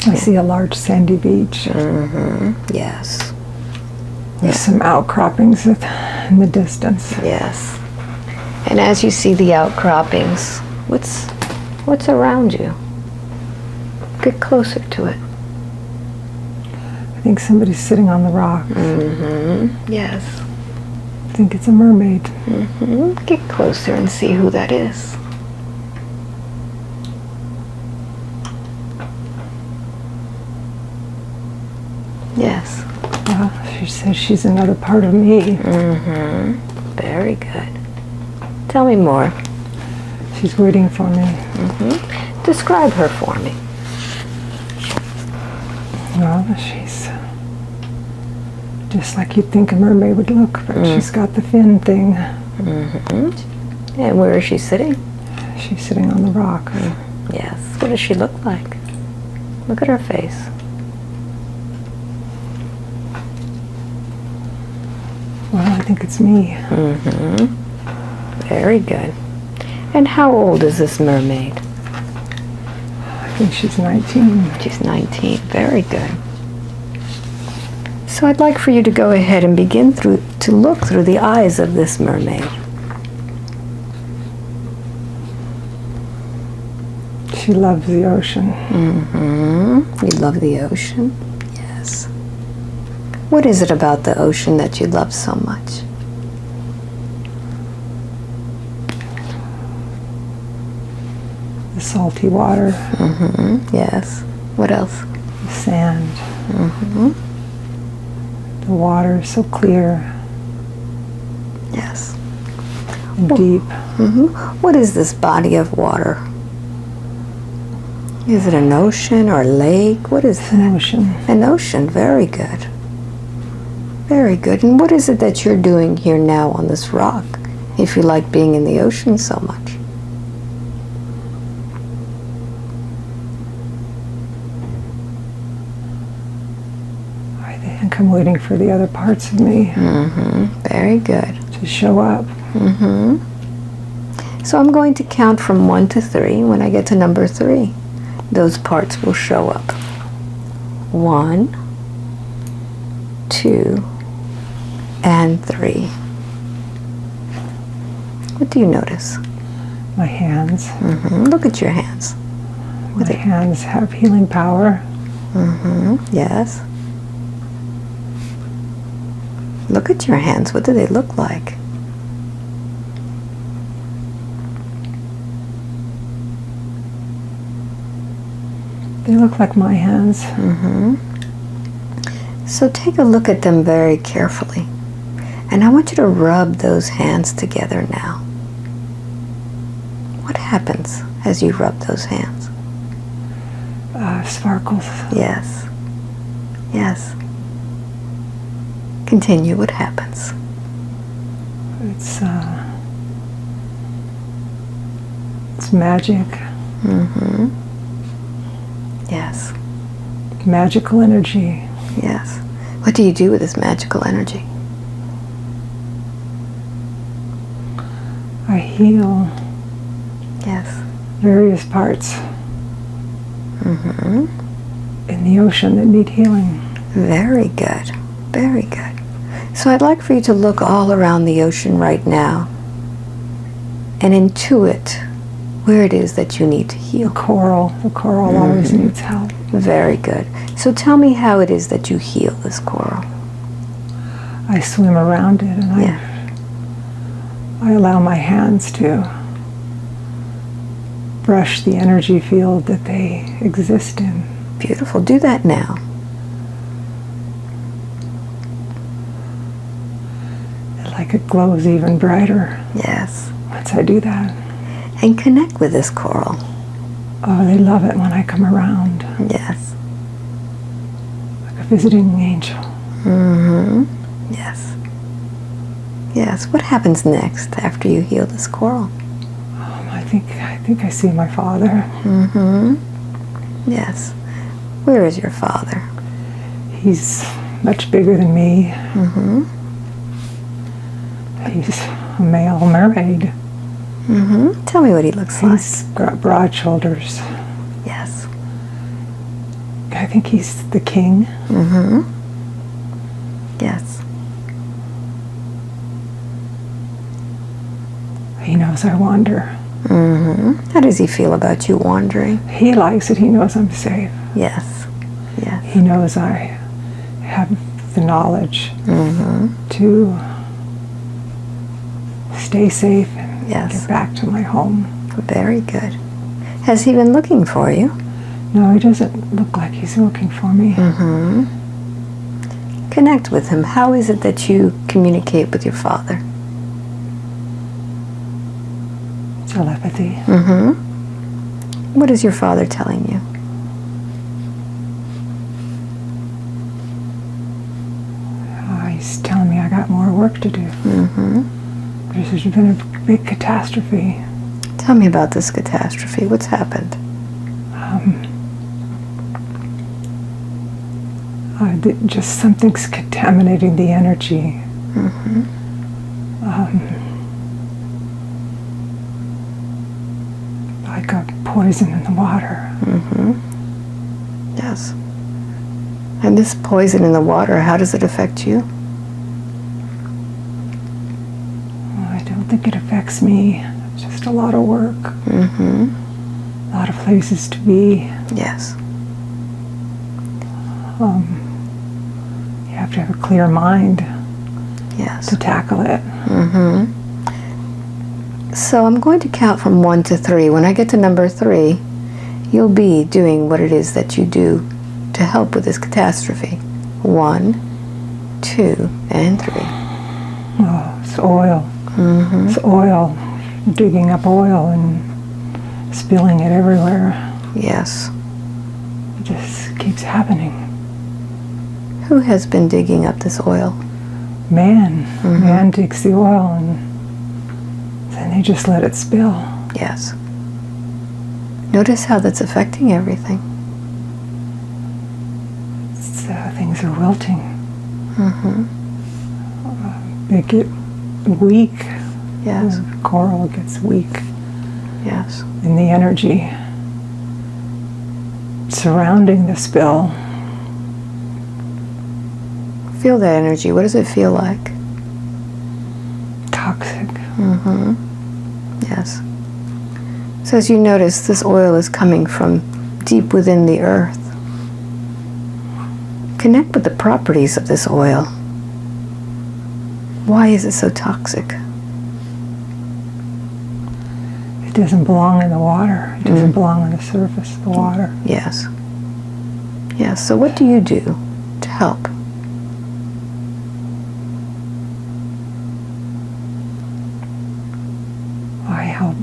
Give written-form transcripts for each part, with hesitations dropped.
I see a large sandy beach. Yes. There's some outcroppings in the distance. Yes. And as you see the outcroppings, what's around you? Get closer to it. I think somebody's sitting on the rock. Yes. I think it's a mermaid. Get closer and see who that is. Yes. Well, she says she's another part of me. Very good. Tell me more. She's waiting for me. Describe her for me. Well, she's just like you'd think a mermaid would look, but she's got the fin thing. And where is she sitting? She's sitting on the rock. Yes. What does she look like? Look at her face. Well, I think it's me. Very good. And how old is this mermaid? I think she's 19. She's 19. Very good. So I'd like for you to go ahead and begin to look through the eyes of this mermaid. She loves the ocean. You love the ocean? Yes. What is it about the ocean that you love so much? The salty water. Yes. What else? The sand. The water is so clear Yes. and deep. What is this body of water? Is it an ocean or a lake? What is it? An ocean. An ocean. Very good. Very good. And what is it that you're doing here now on this rock, if you like being in the ocean so much? I think I'm waiting for the other parts of me Very good. to show up. So I'm going to count from 1 to 3. When I get to number 3, those parts will show up. 1, 2, and 3. What do you notice? My hands. Look at your hands. My hands have healing power. Yes. Look at your hands. What do they look like? They look like my hands. So take a look at them very carefully. And I want you to rub those hands together now. What happens as you rub those hands? Sparkles. Yes. Yes. Continue. What happens? It's magic. Yes. Magical energy. Yes. What do you do with this magical energy? I heal Yes. various parts in the ocean that need healing. Very good. Very good. So I'd like for you to look all around the ocean right now and intuit where it is that you need to heal. The coral always needs help. Very good. So tell me how it is that you heal this coral. I swim around it and I allow my hands to brush the energy field that they exist in. Beautiful. Do that now. Like it glows even brighter Yes. once I do that. And connect with this coral. Oh, they love it when I come around. Yes. Like a visiting angel. Yes. Yes. What happens next after you heal this coral? I think I see my father. Yes. Where is your father? He's much bigger than me. He's a male mermaid. Tell me what he looks like. He's got broad shoulders. Yes. think he's the king. Mm-hmm. Yes. He knows I wander. Mm-hmm. How does he feel about you wandering? He likes it. He knows I'm safe. Yes. Yes. He knows I have the knowledge to stay safe and get back to my home. Very good. Has he been looking for you? No, he doesn't look like he's looking for me. Mm-hmm. Connect with him. How is it that you communicate with your father? Telepathy. Mm-hmm. What is your father telling you? He's telling me I got more work to do. Mm-hmm. There's been a big catastrophe. Tell me about this catastrophe. What's happened? Just something's contaminating the energy. Mm-hmm. Like a poison in the water. Mm-hmm. Yes. And this poison in the water, how does it affect you? I don't think it affects me. It's just a lot of work. Mm-hmm. A lot of places to be. Yes. You have to have a clear mind to tackle it. Mm-hmm. So I'm going to count from 1 to 3. When I get to number 3, you'll be doing what it is that you do to help with this catastrophe. 1, 2, and 3. Oh, it's oil. Mm-hmm. It's oil. Digging up oil and spilling it everywhere. Yes. It just keeps happening. Who has been digging up this oil? Man. Man digs the oil and then they just let it spill. Yes. Notice how that's affecting everything. Things are wilting. Mm-hmm. They get weak. Yes. The coral gets weak. Yes. And the energy surrounding the spill. Feel that energy. What does it feel like? Toxic. Mm-hmm. Yes. So as you notice, this oil is coming from deep within the earth. Connect with the properties of this oil. Why is it so toxic? It doesn't belong in the water. It doesn't belong on the surface of the water. Yes. Yes. So what do you do to help? I help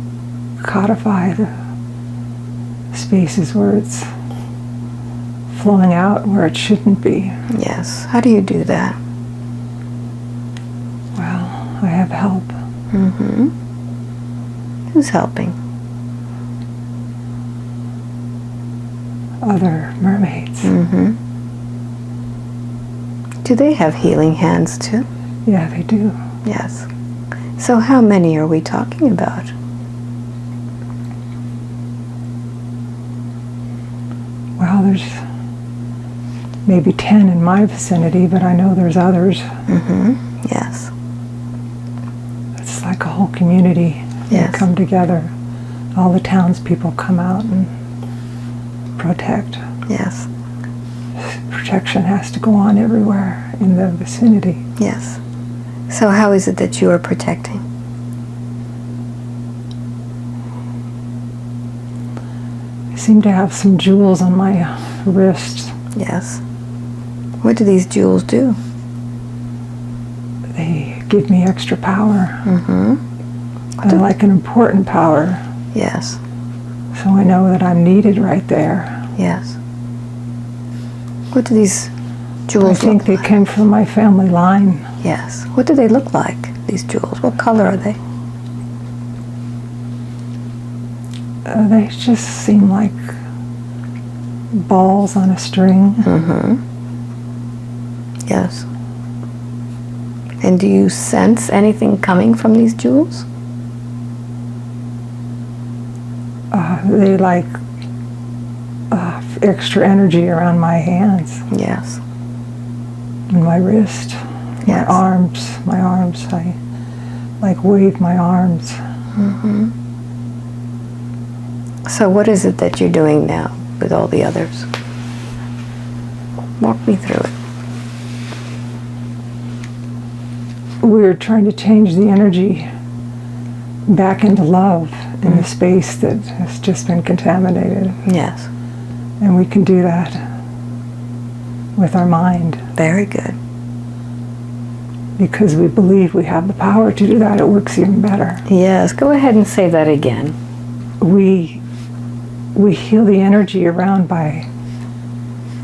codify the spaces where it's flowing out where it shouldn't be. Yes. How do you do that? Well, I have help. Mm-hmm. Who's helping? Other mermaids. Mm-hmm. Do they have healing hands too? Yeah, they do. Yes. So how many are we talking about? Well, there's maybe 10 in my vicinity, but I know there's others. Mm-hmm. Yes. It's like a whole community. Yes. They come together. All the townspeople come out and protect. Yes. Protection has to go on everywhere in the vicinity. Yes. So how is it that you are protecting? I seem to have some jewels on my wrists. Yes. What do these jewels do? They give me extra power. Mm-hmm. They're like an important power. Yes. So I know that I'm needed right there. Yes. What do these jewels I think they look like? came from my family line. Yes. What do they look like, these jewels? What color are they? They just seem like balls on a string. Mm-hmm. Yes. And do you sense anything coming from these jewels? They like of extra energy around my hands Yes. and my wrist, Yes. my arms. I like wave my arms. So what is it that you're doing now with all the others? Walk me through it. We're trying to change the energy back into love in the space that has just been contaminated. Yes. And we can do that with our mind. Very good. Because we believe we have the power to do that, it works even better. Yes. Go ahead and say that again. We heal the energy around by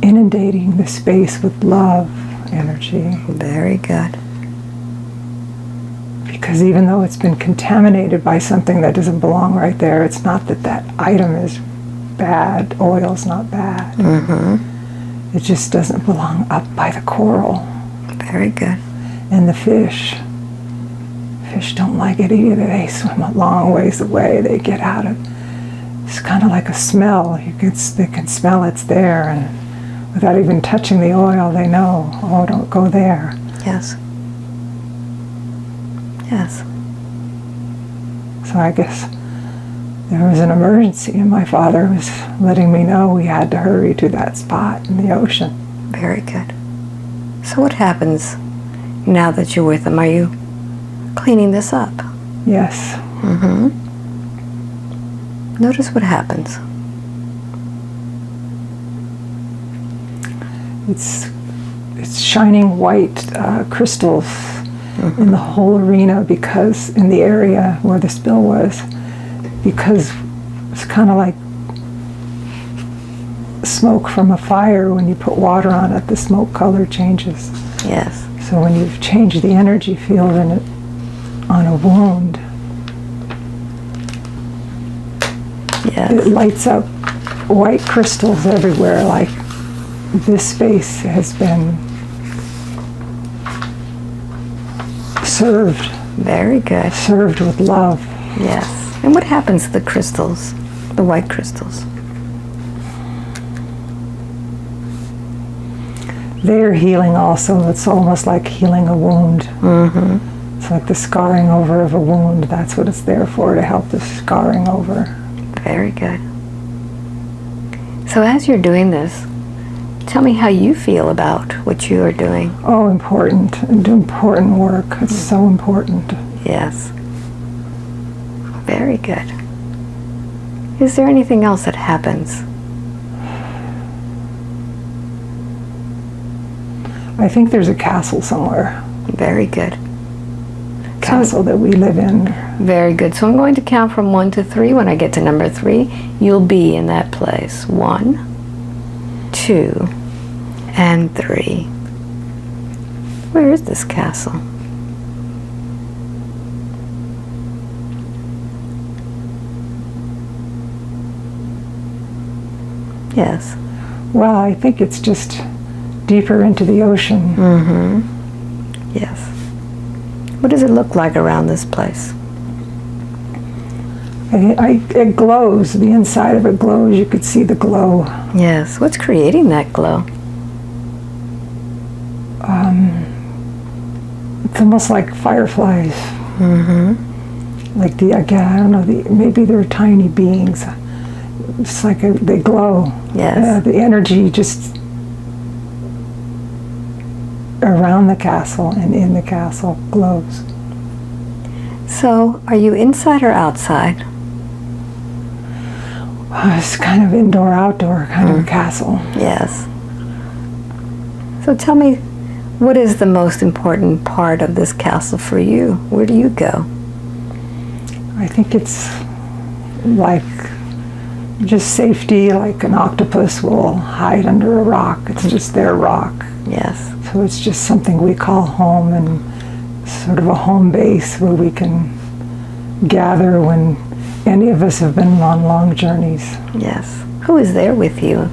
inundating the space with love energy. Very good. Because even though it's been contaminated by something that doesn't belong right there, it's not that that item is bad, oil's not bad. It just doesn't belong up by the coral. Very good. And the fish don't like it either. They swim a long ways away. They get out of, it's kind of like a smell. They can smell it's there, and without even touching the oil, they know, oh, don't go there. Yes. Yes. So I guess there was an emergency, and my father was letting me know we had to hurry to that spot in the ocean. Very good. So what happens now that you're with them? Are you cleaning this up? Yes. Notice what happens. It's shining white crystals in the whole arena, because in the area where the spill was, because it's kind of like smoke from a fire. When you put water on it, the smoke color changes. Yes. So when you've changed the energy field in it on a wound, Yes. it lights up white crystals everywhere, like this space has been served Very good. with love. Yes. And what happens to the crystals, the white crystals? They're healing also. It's almost like healing a wound. It's like the scarring over of a wound. That's what it's there for, to help the scarring over. Very good. So as you're doing this, tell me how you feel about what you are doing. Oh, important. And important work. It's so important. Yes. Very good. Is there anything else that happens? I think there's a castle somewhere. Very good. Castle that we live in. Very good. So I'm going to count from 1 to 3. When I get to number 3, you'll be in that place. 1, 2, and 3. Where is this castle? Yes. Well, I think it's just deeper into the ocean. Yes. What does it look like around this place? It glows. The inside of it glows. You could see the glow. Yes. What's creating that glow? It's almost like fireflies. Like I don't know. Maybe they're tiny beings. It's like they glow. Yes. The energy just around the castle and in the castle glows. So, are you inside or outside? It's kind of indoor-outdoor kind of castle. Yes. So tell me, what is the most important part of this castle for you? Where do you go? I think it's like just safety, like an octopus will hide under a rock. It's just their rock. Yes. So it's just something we call home, and sort of a home base where we can gather when any of us have been on long journeys. Yes. Who is there with you?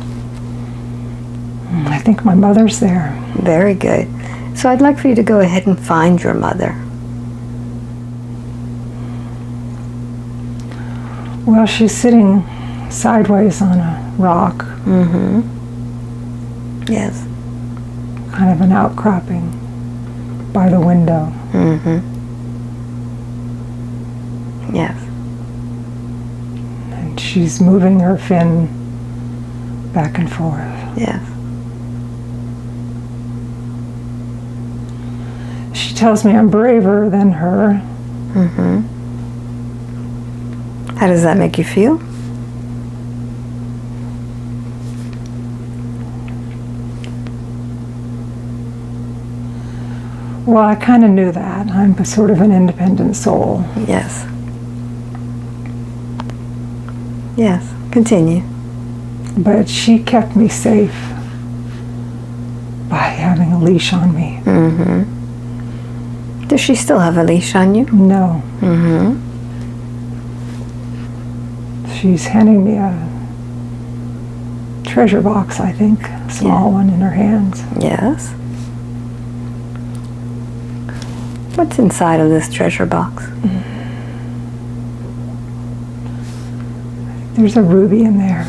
I think my mother's there. Very good. So I'd like for you to go ahead and find your mother. Well, she's sitting sideways on a rock, Yes. kind of an outcropping by the window. Yes. And she's moving her fin back and forth. Yes. She tells me I'm braver than her. How does that make you feel? Well, I kind of knew that. I'm sort of an independent soul. Yes. Yes. Continue. But she kept me safe by having a leash on me. Does she still have a leash on you? No. She's handing me a treasure box, I think, a small one in her hands. Yes. What's inside of this treasure box? There's a ruby in there.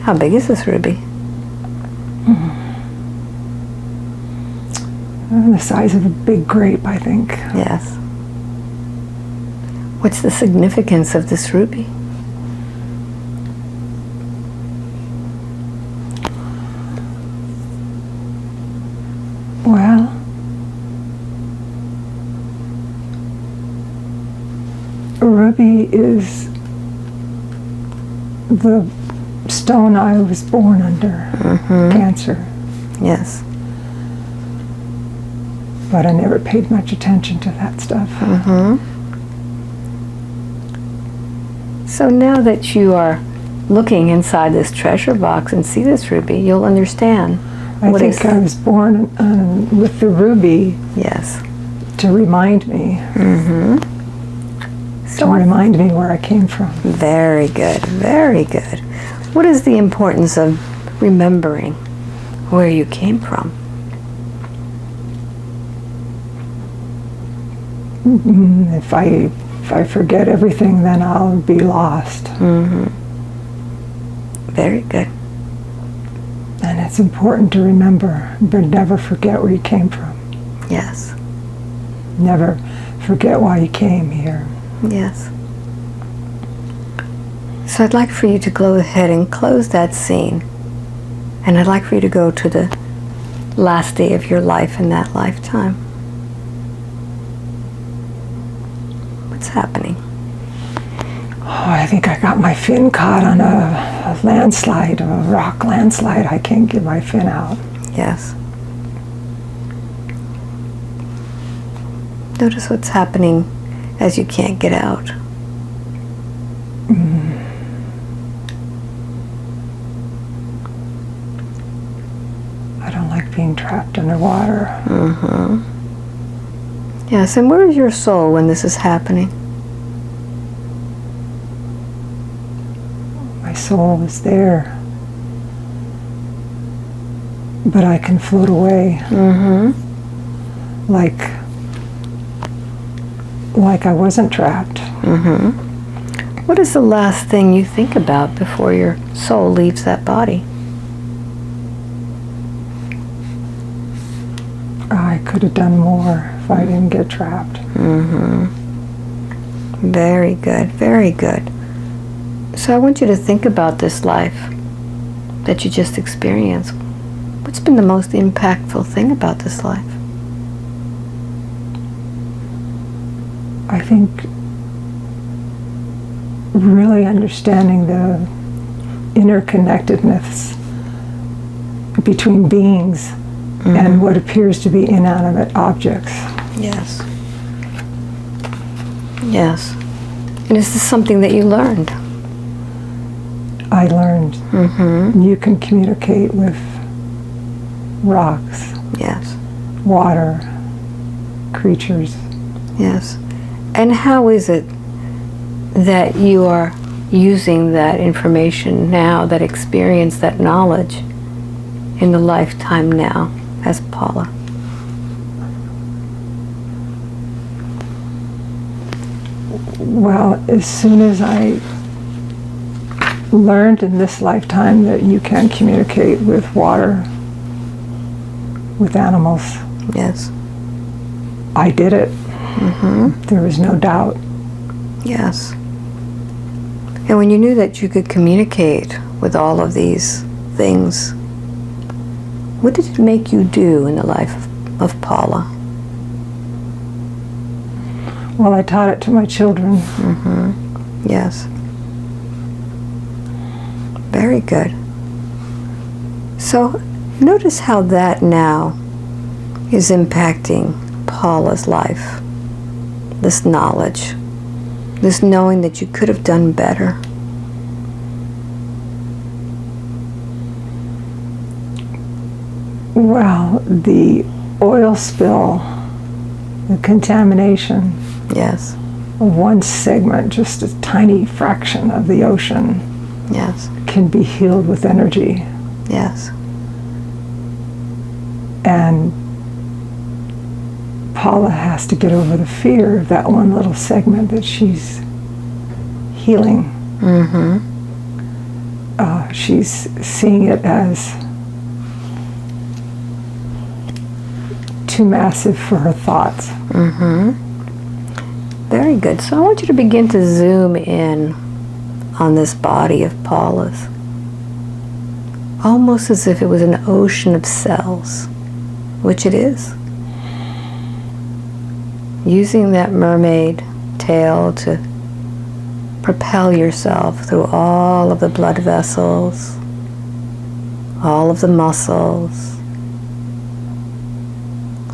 How big is this ruby? The size of a big grape, I think. Yes. What's the significance of this ruby? Well, a ruby is the stone I was born under, cancer. Yes. But I never paid much attention to that stuff. So now that you are looking inside this treasure box and see this ruby, you'll understand. I think I was born with the ruby Yes. to remind me. To remind me where I came from. Very good. Very good. What is the importance of remembering where you came from? If I forget everything, then I'll be lost. Very good. And it's important to remember, but never forget where you came from. Yes. Never forget why you came here. Yes. So I'd like for you to go ahead and close that scene. And I'd like for you to go to the last day of your life in that lifetime. What's happening? Oh, I think I got my fin caught on a landslide, a rock landslide. I can't get my fin out. Yes. Notice what's happening as you can't get out. I don't like being trapped underwater. Yes, and where is your soul when this is happening? My soul is there. But I can float away. Like I wasn't trapped. What is the last thing you think about before your soul leaves that body? I could have done more if I didn't get trapped. Very good, very good. So I want you to think about this life that you just experienced. What's been the most impactful thing about this life? I think really understanding the interconnectedness between beings and what appears to be inanimate objects. Yes. Yes. And is this something that you learned? I learned you can communicate with rocks, Yes. water, creatures. Yes. And how is it that you are using that information now, that experience, that knowledge in the lifetime now as Paula? Well, as soon as I learned in this lifetime that you can communicate with water, with animals. Yes. I did it. There was no doubt. Yes. And when you knew that you could communicate with all of these things, what did it make you do in the life of Paula? Well, I taught it to my children. Yes. Very good. So notice how that now is impacting Paula's life. This knowledge, this knowing that you could have done better. Well, the oil spill, the contamination Yes. of one segment, just a tiny fraction of the ocean, Yes. can be healed with energy. Yes. And Paula has to get over the fear of that one little segment that she's healing. She's seeing it as too massive for her thoughts. Very good. So I want you to begin to zoom in on this body of Paula's. Almost as if it was an ocean of cells, which it is. Using that mermaid tail to propel yourself through all of the blood vessels, all of the muscles,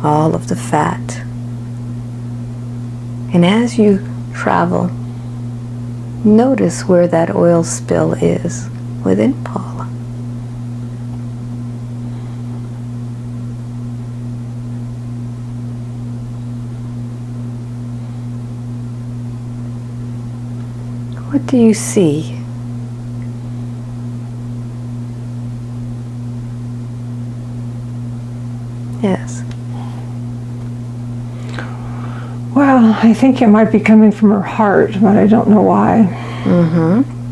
all of the fat. And as you travel, notice where that oil spill is within Paula. What do you see? Yes. Well, I think it might be coming from her heart, but I don't know why.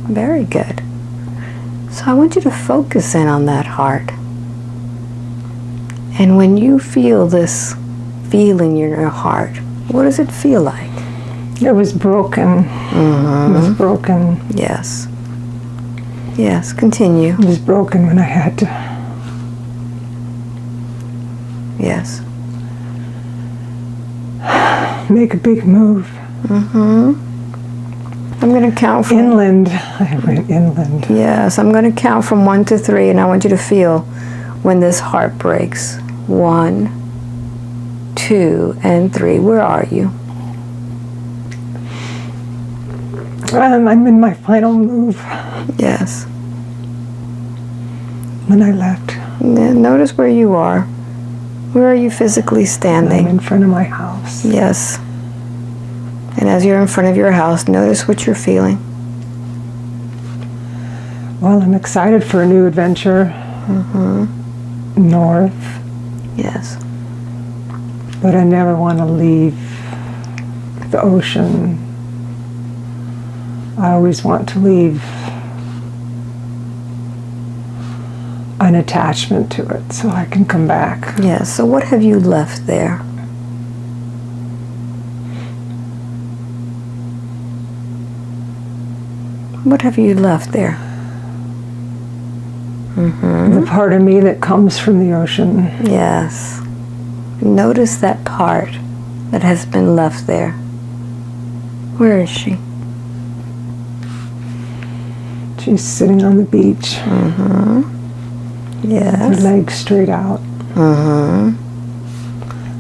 Very good. So I want you to focus in on that heart. And when you feel this feeling in your heart, what does it feel like? It was broken. It was broken. Yes. Yes, continue. It was broken when I had to Yes. make a big move. I'm going to count from... Inland. I went inland. Yes, I'm going to count from 1 to 3, and I want you to feel when this heart breaks. 1, 2, and 3. Where are you? I'm in my final move Yes. when I left. Notice where you are. Where are you physically I'm standing? in front of my house. Yes. And as you're in front of your house, notice what you're feeling. Well, I'm excited for a new adventure. North. Yes. But I never want to leave the ocean. I always want to leave an attachment to it so I can come back. Yes. So what have you left there? What have you left there? The part of me that comes from the ocean. Yes. Notice that part that has been left there. Where is she? She's sitting on the beach. Her Yes. legs straight out.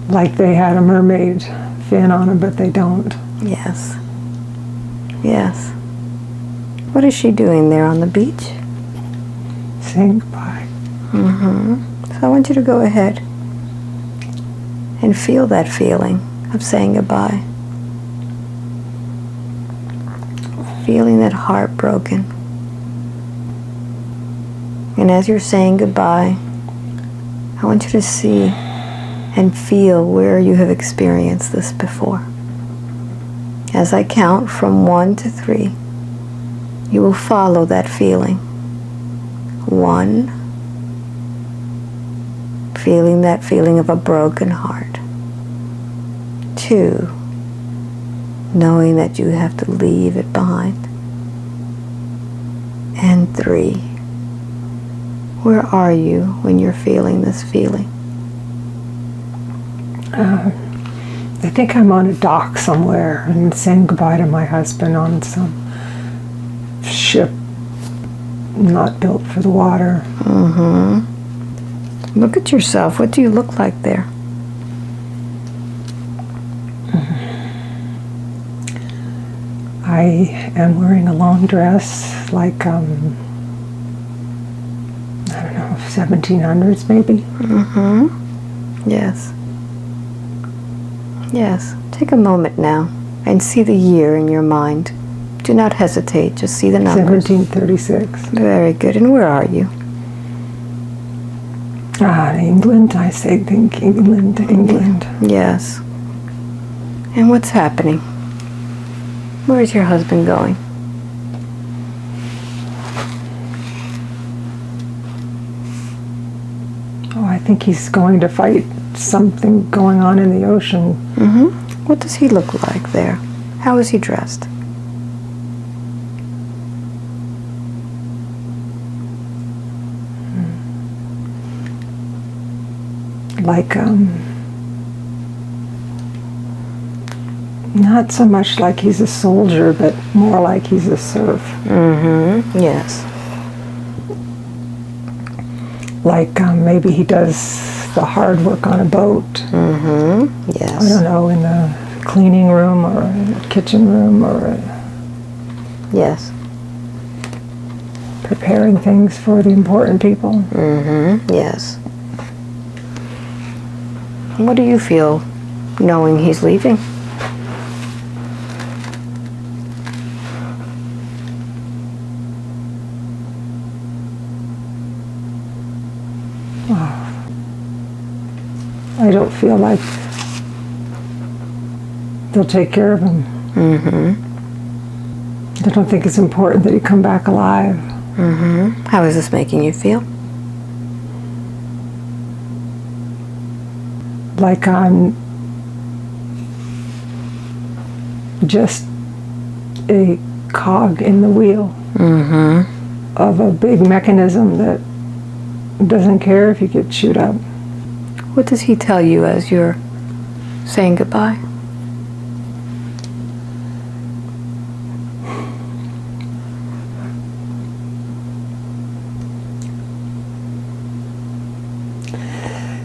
Like they had a mermaid fin on them, but they don't. Yes. Yes. What is she doing there on the beach? Saying goodbye. So I want you to go ahead and feel that feeling of saying goodbye. Feeling that heart broken. And as you're saying goodbye, I want you to see and feel where you have experienced this before. As I count from 1 to 3, You will follow that feeling. 1, feeling that feeling of a broken heart. 2, knowing that you have to leave it behind. And 3, where are you when you're feeling this feeling? I think I'm on a dock somewhere and saying goodbye to my husband on some ship not built for the water. Look at yourself. What do you look like there? I am wearing a long dress, like, I don't know, 1700s maybe. Yes. Yes. Take a moment now and see the year in your mind. Do not hesitate. Just see the numbers. 1736. Very good. And where are you? England. I think England. Yes. And what's happening? Where is your husband going? Oh, I think he's going to fight something going on in the ocean. What does he look like there? How is he dressed? Like, not so much like he's a soldier, but more like he's a serf. Yes. Like, maybe he does the hard work on a boat. Yes. I don't know, in the cleaning room or in the kitchen room or Yes. preparing things for the important people. Yes. What do you feel knowing he's leaving? I don't feel like they'll take care of him. I don't think it's important that he come back alive. How is this making you feel? Like I'm just a cog in the wheel of a big mechanism that doesn't care if you get chewed up. What does he tell you as you're saying goodbye?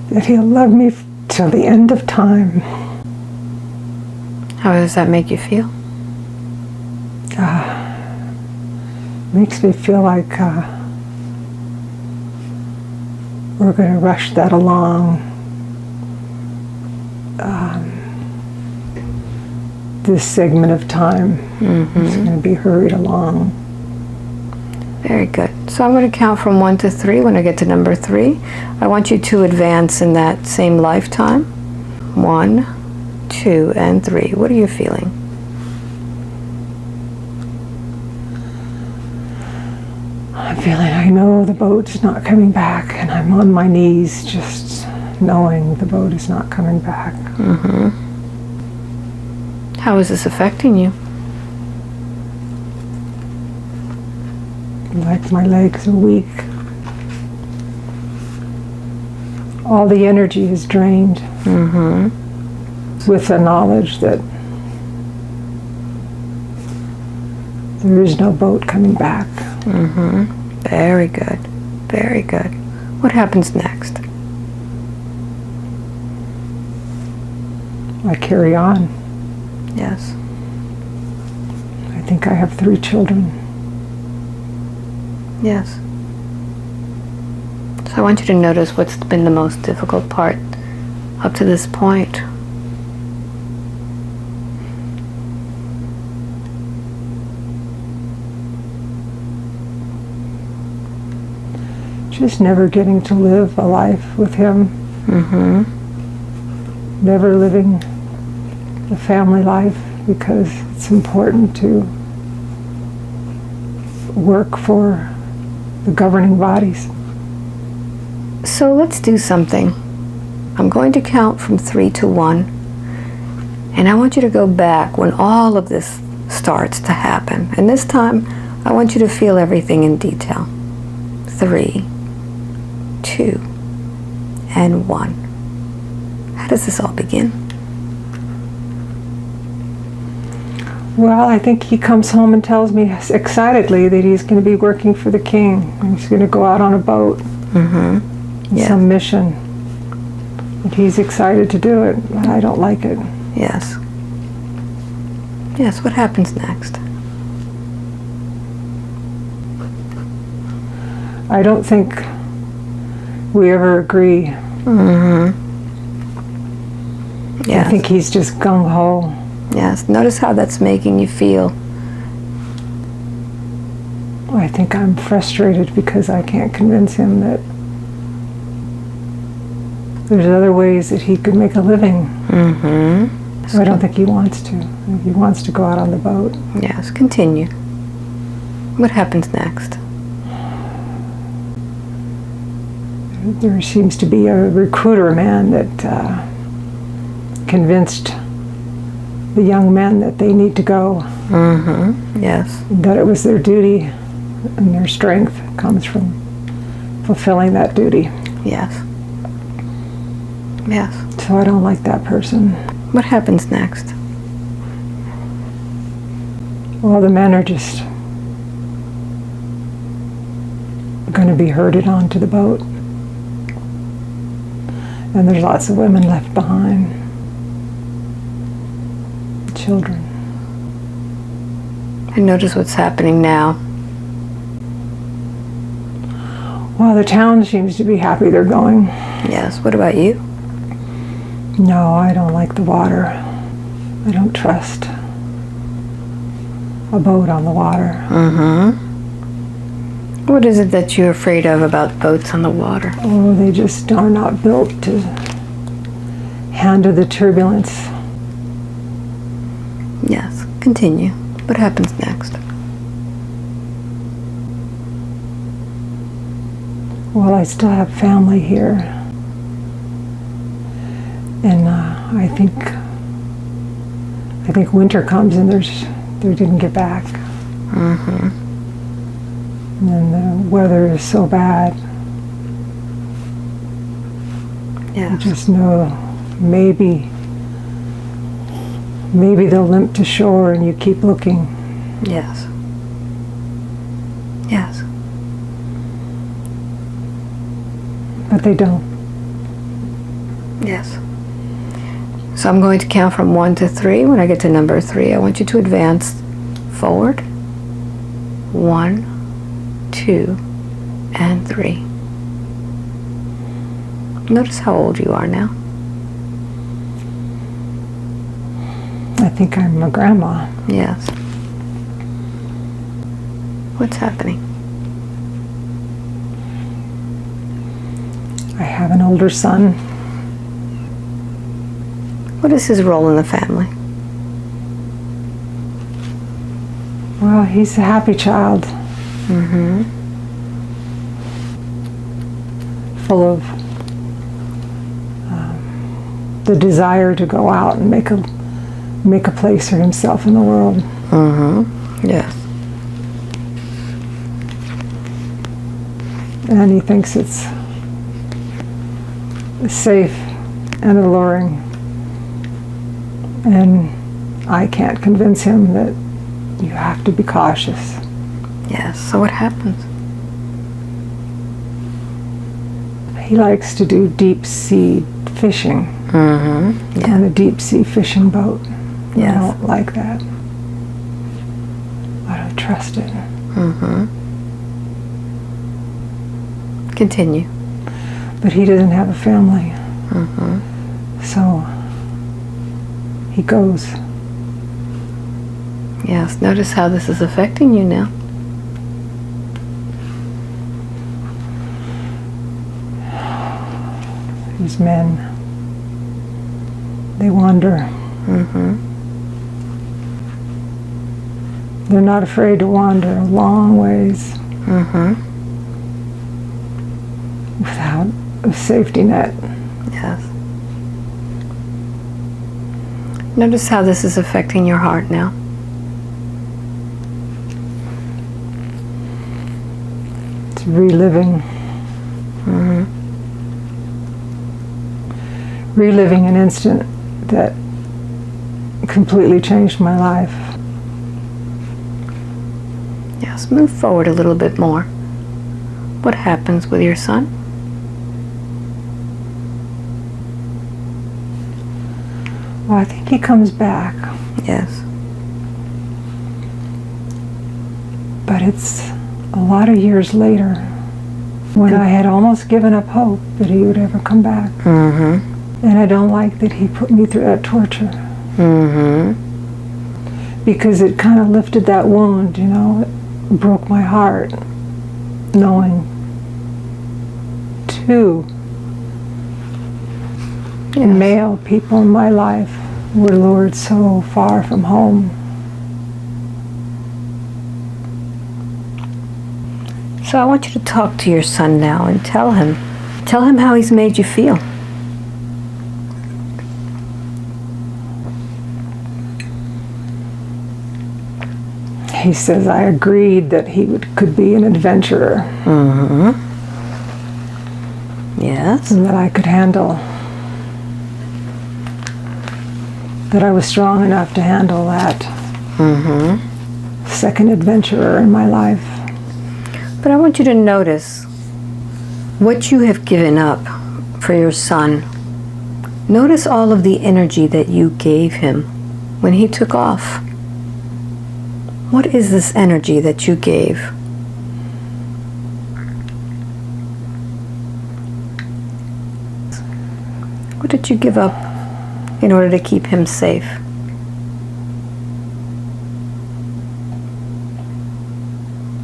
That he'll love me till the end of time. How does that make you feel? Makes me feel like we're going to rush that along. This segment of time is going to be hurried along. Very good. So I'm going to count from 1 to 3. When I get to number 3, I want you to advance in that same lifetime. 1, 2, and 3. What are you feeling? I'm feeling, I know the boat's not coming back, and I'm on my knees just knowing the boat is not coming back. How is this affecting you? Like my legs are weak. All the energy is drained. With the knowledge that there is no boat coming back. Very good. Very good. What happens next? I carry on. Yes. I think I have 3 children. Yes. So I want you to notice what's been the most difficult part up to this point. Just never getting to live a life with him. Never living a family life because it's important to work for the governing bodies. So let's do something. I'm going to count from 3 to 1, and I want you to go back when all of this starts to happen. And this time, I want you to feel everything in detail. 3, 2, and 1. How does this all begin? Well, I think he comes home and tells me excitedly that he's going to be working for the king. And he's going to go out on a boat. Yes. Some mission. And he's excited to do it, but I don't like it. Yes. Yes, what happens next? I don't think we ever agree. Yes. I think he's just gung-ho. Yes. Notice how that's making you feel. I think I'm frustrated because I can't convince him that there's other ways that he could make a living. I don't think he wants to. I think he wants to go out on the boat. Yes, continue. What happens next? There seems to be a recruiter man that convinced the young men that they need to go. Yes. That it was their duty, and their strength comes from fulfilling that duty. Yes. Yes. So I don't like that person. What happens next? Well, the men are just going to be herded onto the boat. And there's lots of women left behind. Children. And notice what's happening now. Well, the town seems to be happy they're going. Yes. What about you? No, I don't like the water. I don't trust a boat on the water. What is it that you're afraid of about boats on the water? Oh, they just are not built to handle the turbulence. Yes. Continue. What happens next? Well, I still have family here. And I think winter comes and they didn't get back. And then the weather is so bad. I Yes. just know maybe they'll limp to shore and you keep looking. Yes. Yes. But they don't. Yes. So I'm going to count from 1 to 3. When I get to number 3, I want you to advance forward. 1, 2, and 3. Notice how old you are now. I think I'm a grandma. Yes. What's happening? I have an older son. What is his role in the family? Well, he's a happy child. Full of the desire to go out and make a place for himself in the world. Yes. And he thinks it's safe and alluring. And I can't convince him that you have to be cautious. Yes. So what happens? He likes to do deep sea fishing on a deep sea fishing boat. Yes. I don't like that. I don't trust it. Continue. But he doesn't have a family. So he goes. Yes. Notice how this is affecting you now. These men, they wander. They're not afraid to wander a long ways without a safety net. Yes. Notice how this is affecting your heart now. It's reliving. Reliving an instant that completely changed my life. Yes, move forward a little bit more. What happens with your son? Well, I think he comes back, Yes. but it's a lot of years later when I had almost given up hope that he would ever come back. And I don't like that he put me through that torture. Because it kind of lifted that wound, you know, it broke my heart knowing two male people in my life were lured so far from home. So I want you to talk to your son now and tell him how he's made you feel. He says I agreed that he could be an adventurer. Yes. And that I could handle, that I was strong enough to handle that second adventurer in my life. But I want you to notice what you have given up for your son. Notice all of the energy that you gave him when he took off. What is this energy that you gave? What did you give up in order to keep him safe?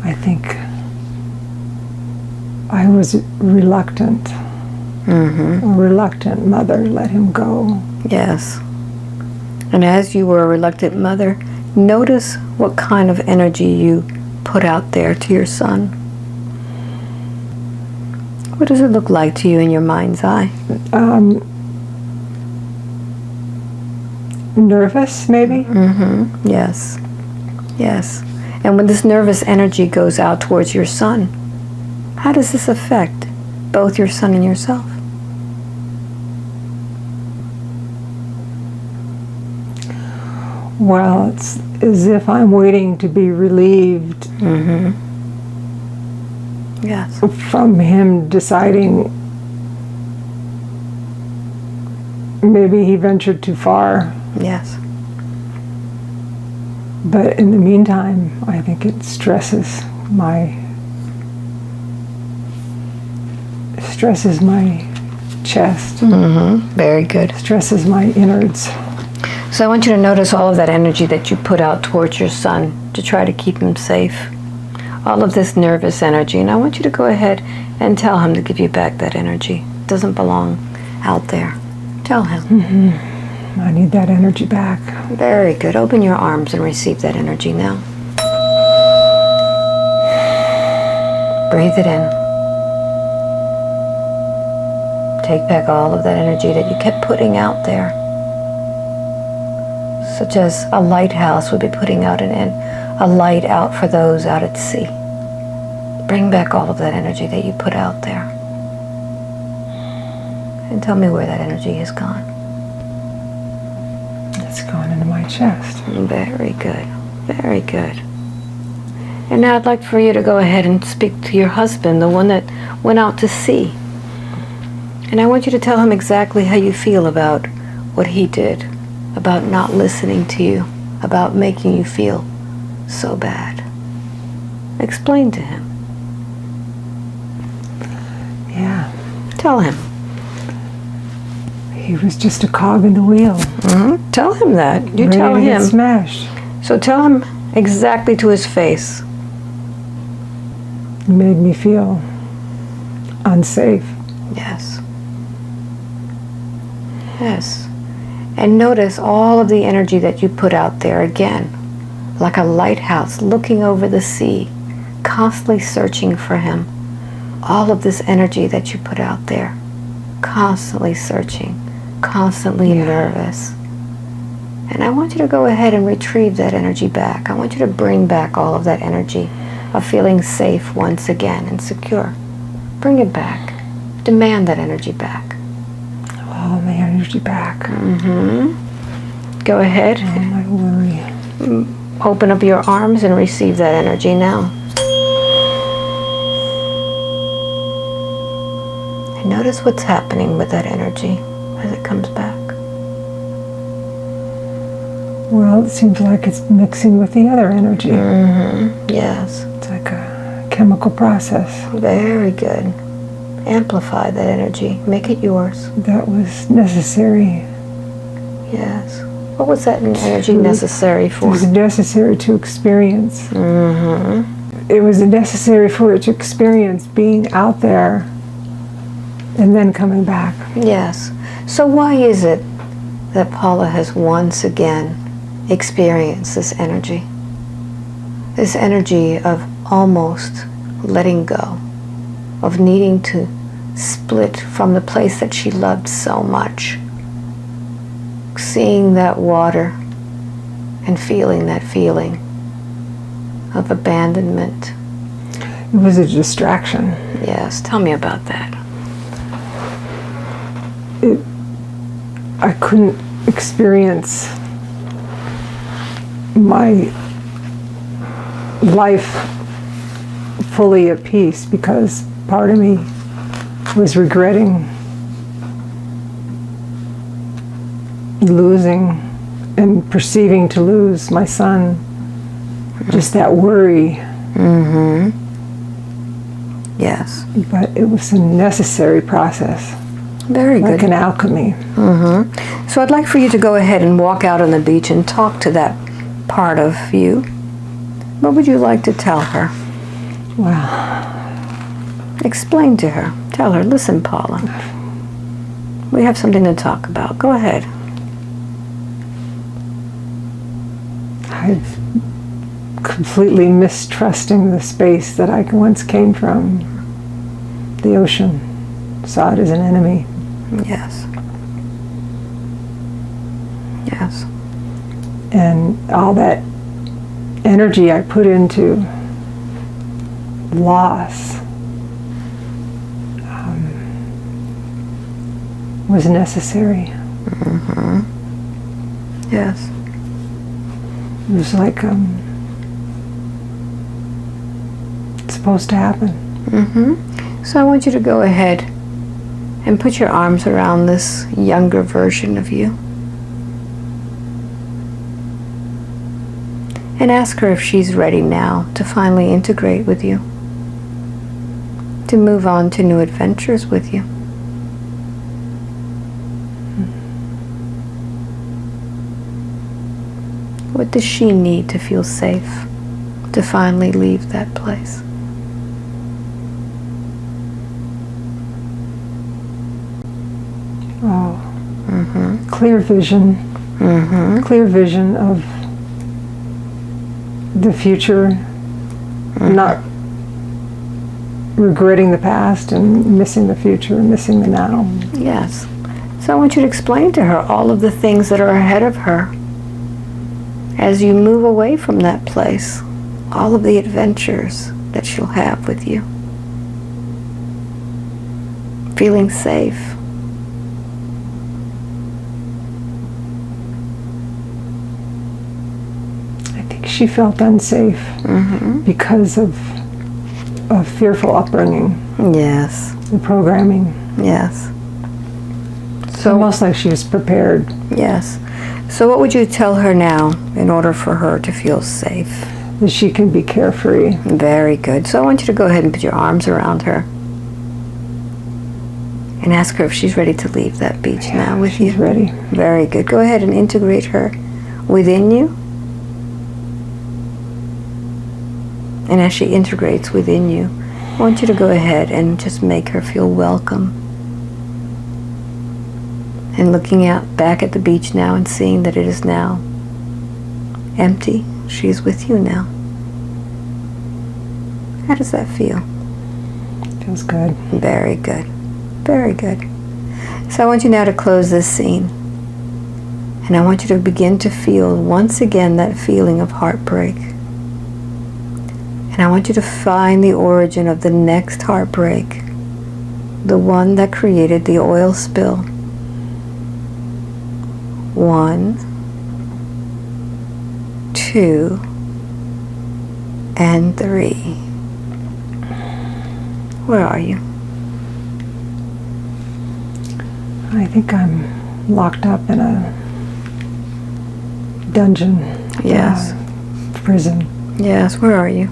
I think I was reluctant. A reluctant mother let him go. Yes. And as you were a reluctant mother, notice what kind of energy you put out there to your son. What does it look like to you in your mind's eye? Nervous, maybe? Yes. Yes. And when this nervous energy goes out towards your son, how does this affect both your son and yourself? Well, it's as if I'm waiting to be relieved Yes. from him deciding maybe he ventured too far. Yes. But in the meantime, I think it stresses my chest. Very good. Stresses my innards. So I want you to notice all of that energy that you put out towards your son to try to keep him safe. All of this nervous energy. And I want you to go ahead and tell him to give you back that energy. It doesn't belong out there. Tell him. I need that energy back. Very good. Open your arms and receive that energy now. Breathe it in. Take back all of that energy that you kept putting out there. Such as a lighthouse would be putting out a light out for those out at sea. Bring back all of that energy that you put out there. And tell me where that energy has gone. It's gone into my chest. Very good. Very good. And now I'd like for you to go ahead and speak to your husband, the one that went out to sea. And I want you to tell him exactly how you feel about what he did, about not listening to you, about making you feel so bad. Explain to him. Yeah. Tell him. He was just a cog in the wheel. Tell him that. You Ready tell to get him. smashed. So tell him exactly to his face. It made me feel unsafe. Yes. Yes. And notice all of the energy that you put out there again. like a lighthouse looking over the sea, constantly searching for him. All of this energy that you put out there, constantly searching, constantly nervous. And I want you to go ahead and retrieve that energy back. I want you to bring back all of that energy of feeling safe once again and secure. Bring it back. Demand that energy back. All my energy back. Go ahead. All my worry. Open up your arms and receive that energy now. And notice what's happening with that energy as it comes back. Well, it seems like it's mixing with the other energy. Yes. It's like a chemical process. Very good. Amplify that energy. Make it yours. That was necessary. Yes. What was that energy necessary It for? was necessary to experience. It was necessary for it to experience being out there and then coming back. Yes. So why is it that Paula has once again experienced this energy? This energy of almost letting go, of needing to split from the place that she loved so much. Seeing that water and feeling that feeling of abandonment. It was a distraction. Yes, tell me about that. I couldn't experience my life fully at peace because part of me was regretting losing and perceiving to lose my son. Just that worry. Yes. But it was a necessary process. Very Like good. an alchemy. So I'd like for you to go ahead and walk out on the beach and talk to that part of you. What would you like to tell her? Well, Explain to her. Tell her, listen, Paula, we have something to talk about. Go ahead. I'm completely mistrusting the space that I once came from. The ocean. Saw it as an enemy. Yes. Yes. And all that energy I put into loss was necessary. Yes. It was like it's supposed to happen. So I want you to go ahead and put your arms around this younger version of you. And ask her if she's ready now to finally integrate with you. To move on to new adventures with you. What does she need to feel safe to finally leave that place? Clear vision. Clear vision of the future. Not regretting the past and missing the future and missing the now. Yes. So I want you to explain to her all of the things that are ahead of her as you move away from that place. All of the adventures that she'll have with you. Feeling safe. I think she felt unsafe because of a fearful upbringing, Yes. the programming. Yes. So almost like she was prepared. Yes. So what would you tell her now in order for her to feel safe? That she can be carefree. Very good. So I want you to go ahead and put your arms around her and ask her if she's ready to leave that beach now with you. She's ready. Very good. Go ahead and integrate her within you. And as she integrates within you, I want you to go ahead and just make her feel welcome. And looking out back at the beach now and seeing that it is now empty She's with you now. How does that feel? Feels good. Very good. Very good. So I want you now to close this scene. And I want you to begin to feel once again that feeling of heartbreak. And I want you to find the origin of the next heartbreak, the one that created the oil spill. 1, 2, and 3. Where are you? I think I'm locked up in a dungeon. Yes. Prison. Yes, where are you?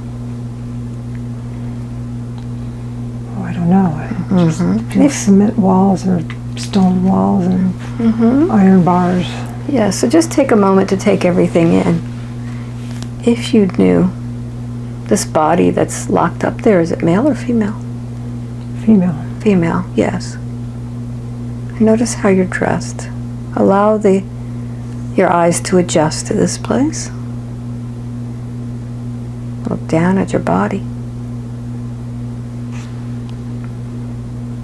Oh, I don't know. I just feel cement walls or stone walls and iron bars. Yeah, so just take a moment to take everything in. If you knew this body that's locked up there, is it male or female? Female. Female, yes. And notice how you're dressed. Allow your eyes to adjust to this place. Look down at your body.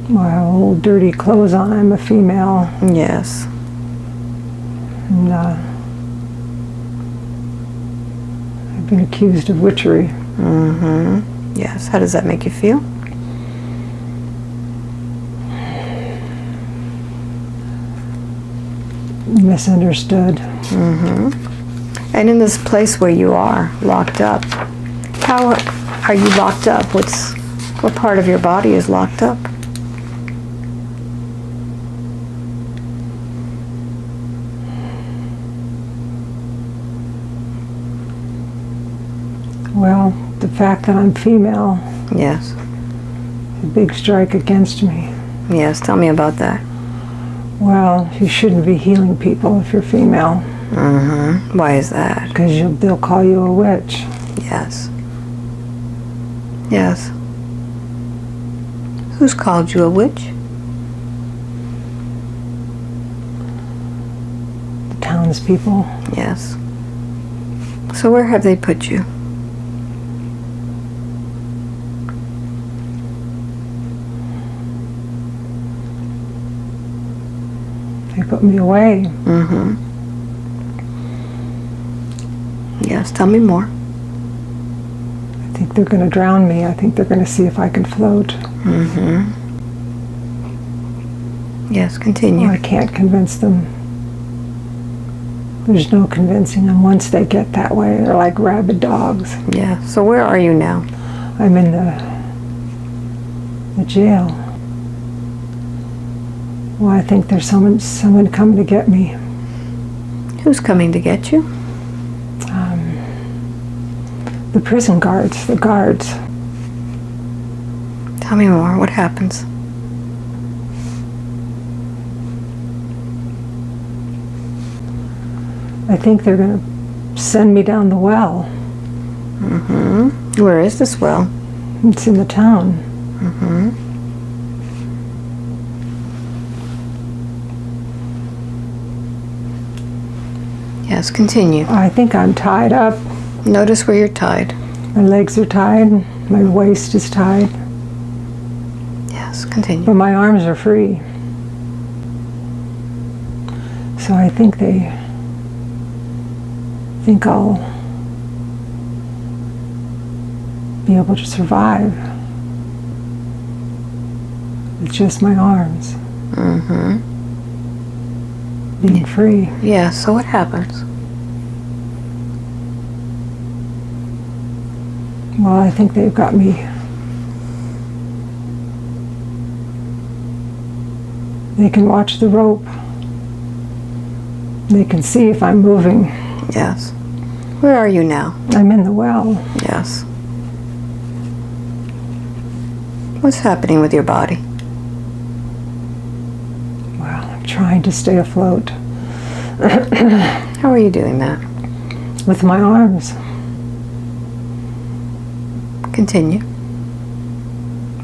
Well, I have old dirty clothes on. I'm a female. Yes. And I've been accused of witchery. Yes. How does that make you feel? Misunderstood. And in this place where you are locked up, how are you locked up? What part of your body is locked up? Well, the fact that I'm female Yes. is a big strike against me. Yes, tell me about that. Well, you shouldn't be healing people if you're female, Why is that? because they'll call you a witch. Yes. Yes. Who's called you a witch? The townspeople. Yes. So where have they put you? They put me away. Yes, tell me more. I think they're going to drown me. I think they're going to see if I can float. Yes, continue. I can't convince them. There's no convincing them once they get that way. They're like rabid dogs. Yeah, so where are you now? I'm in the jail. Well, I think there's someone coming to get me. Who's coming to get you? The prison guards, the guards. Tell me more. What happens? I think they're going to send me down the well. Where is this well? It's in the town. Yes, continue. I think I'm tied up. Notice where you're tied. My legs are tied. My waist is tied. Yes, continue. But my arms are free. So I think they think I'll be able to survive with just my arms. Being free. Yeah, so what happens? Well, I think they've got me. They can watch the rope. They can see if I'm moving. Yes. Where are you now? I'm in the well. Yes. What's happening with your body? Well, I'm trying to stay afloat How are you doing that? with my arms, Continue.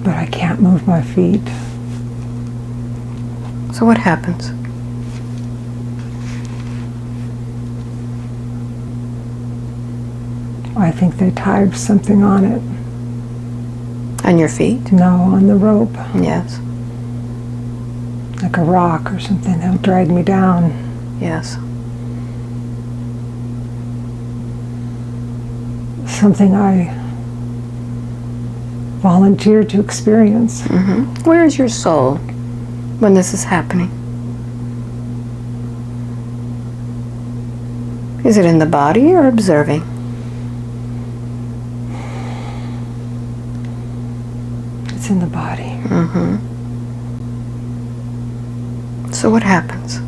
but I can't move my feet. So what happens? I think they tied something on it. On your feet? No, on the rope. Yes. Like a rock or something. They'll drag me down. Yes. Something I volunteered to experience. Where is your soul when this is happening? Is it in the body or observing? It's in the body. So what happens?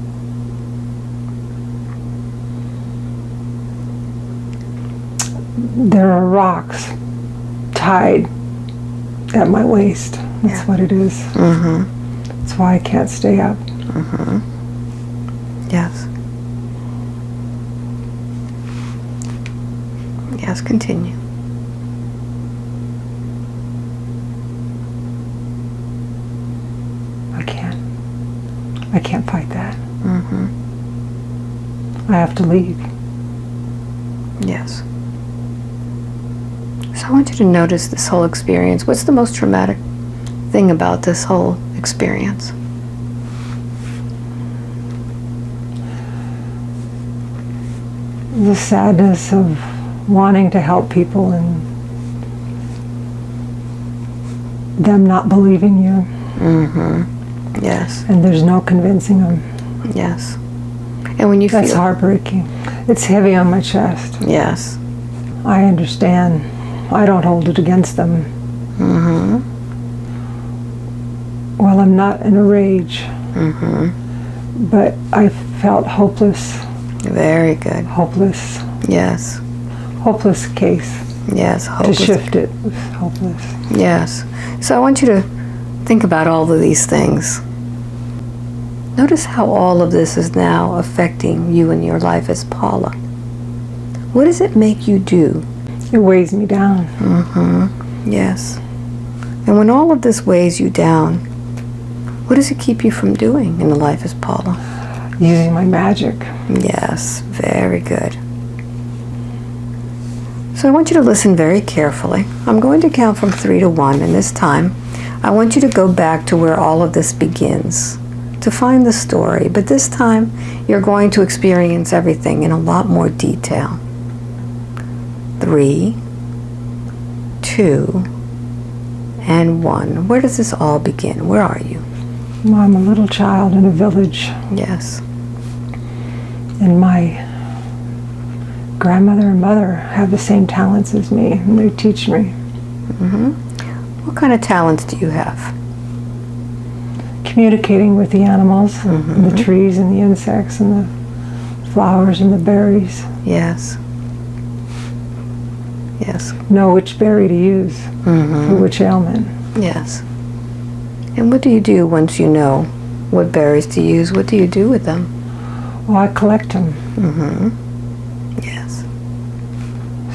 There are rocks tied at my waist. That's what it is. That's why I can't stay up. Yes. Yes, continue. I can't fight that. I have to leave. Yes. So I want you to notice this whole experience. What's the most traumatic thing about this whole experience? The sadness of wanting to help people and them not believing you. Yes. And there's no convincing them. Yes. And when you That's feel... heartbreaking. It's heavy on my chest. Yes. I understand. I don't hold it against them. Well, I'm not in a rage. But I felt hopeless. Very good. Hopeless. Yes. Hopeless case. Yes. Hopeless. To shift it was hopeless. Yes. So I want you to think about all of these things. Notice how all of this is now affecting you in your life as Paula. What does it make you do? It weighs me down. Yes. And when all of this weighs you down, what does it keep you from doing in the life as Paula? Using my magic. Yes. Very good. So I want you to listen very carefully. I'm going to count from 3 to 1, and this time I want you to go back to where all of this begins, to find the story, but this time you're going to experience everything in a lot more detail. 3, 2, and 1. Where does this all begin? Where are you? Well, I'm a little child in a village. Yes. And my grandmother and mother have the same talents as me, and they teach me. What kind of talents do you have? Communicating with the animals, and the trees and the insects and the flowers and the berries. Yes. Yes. Know which berry to use for which ailment. Yes. And what do you do once you know what berries to use? What do you do with them? Well, I collect them. Yes.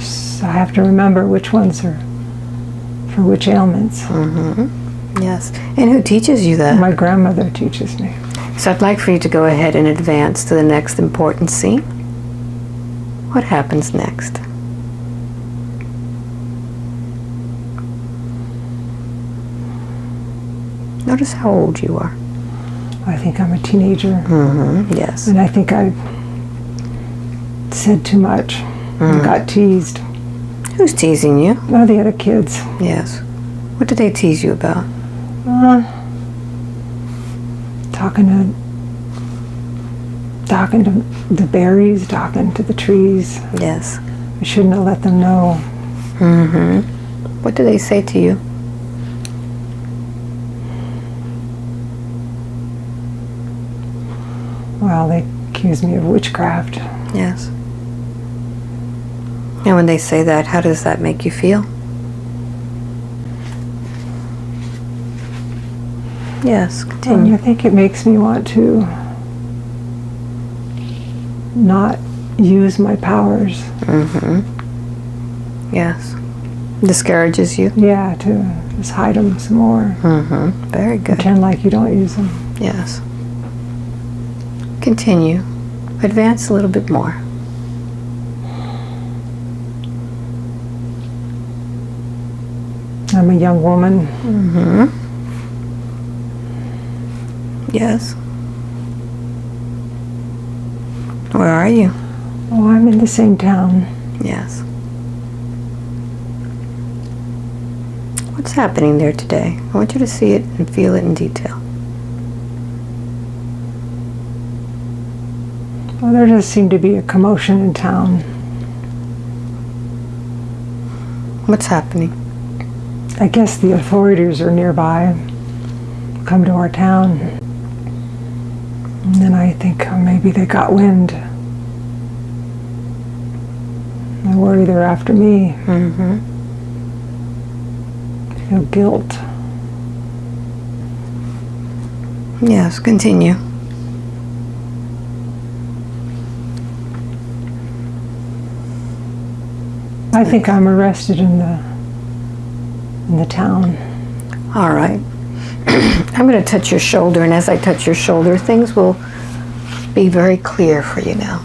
So I have to remember which ones are for which ailments. Yes. And who teaches you that? My grandmother teaches me. So I'd like for you to go ahead and advance to the next important scene. What happens next? Notice how old you are. I think I'm a teenager. Yes. And I think I said too much. And got teased. Who's teasing you? Oh, the other kids. Yes. What did they tease you about? Talking to the berries, talking to the trees. Yes. I shouldn't have let them know. What do they say to you? Well, they accuse me of witchcraft. Yes. And when they say that, how does that make you feel? Yes, continue. I think it makes me want to not use my powers. Yes. Discourages you? Yeah, to just hide them some more. Very good. Pretend like you don't use them. Yes. Continue. Advance a little bit more. I'm a young woman. Mm-hmm. Yes. Where are you? Oh, I'm in the same town. Yes. What's happening there today? I want you to see it and feel it in detail. Well, there does seem to be a commotion in town. What's happening? I guess the authorities are nearby, come to our town. And then I think maybe they got wind. I worry they're after me. Mm-hmm. I feel guilt. Yes, continue. I think I'm arrested in the town. All right. I'm going to touch your shoulder, and as I touch your shoulder, things will be very clear for you now.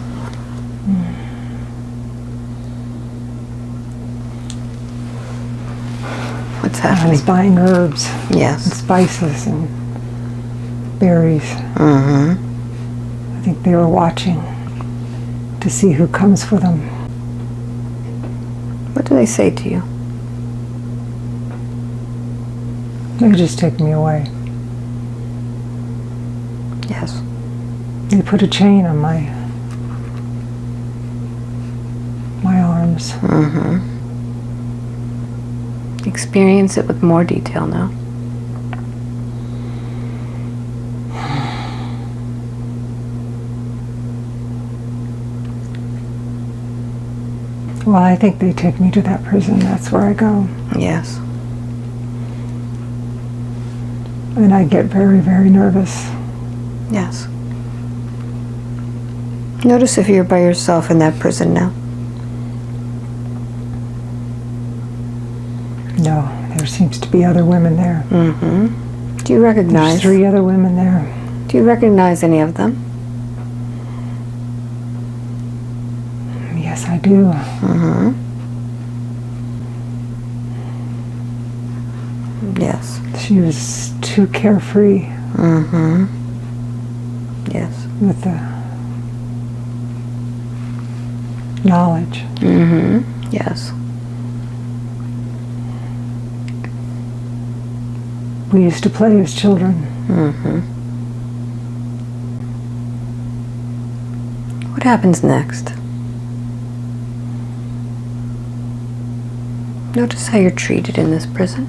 What's I happening? was buying herbs and Yes. spices and berries. Mm-hmm. I think they were watching to see who comes for them. What do they say to you? They just take me away. Yes. They put a chain on my arms. Mm-hmm. Experience it with more detail now. Well, I think they take me to that prison. That's where I go. Yes. And I get very, very nervous. Yes. Notice if you're by yourself in that prison now. No, there seems to be other women there. Mm-hmm. Do you recognize? There's 3 other women there. Do you recognize any of them? Yes, I do. Mm-hmm. Yes. She was too carefree Mm-hmm. Yes. with the knowledge. Mm-hmm. Yes. We used to play as children. Mm-hmm. What happens next? Notice how you're treated in this prison.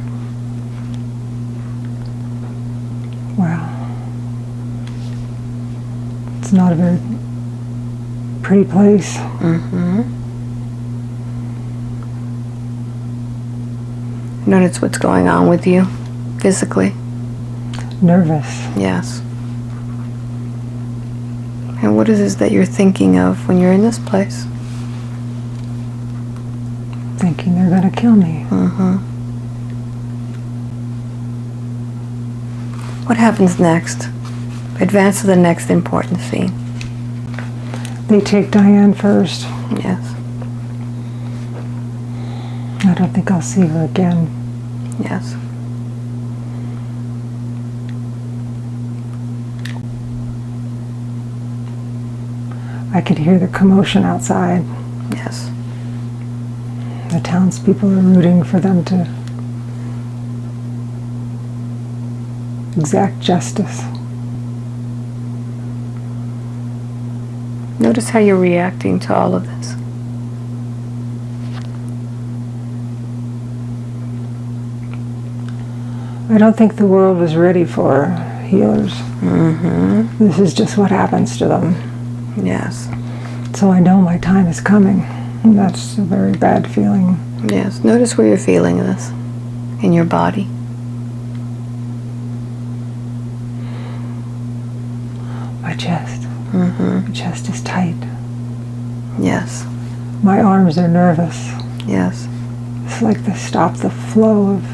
Wow. It's not a very pretty place. Mm-hmm. Notice what's going on with you physically. Nervous. Yes. And what is it that you're thinking of when you're in this place? Thinking they're going to kill me. Mm-hmm. What happens next? Advance to the next important scene. They take Diane first. Yes. I don't think I'll see her again. Yes. I could hear the commotion outside. Yes. The townspeople are rooting for them to exact justice. Notice how you're reacting to all of this. I don't think the world was ready for healers. Mm-hmm. This is just what happens to them. Yes. So I know my time is coming. And that's a very bad feeling. Yes. Notice where you're feeling this in your body. My chest. Mm-hmm. My chest is tight. Yes. My arms are nervous. Yes. It's like they stop the flow of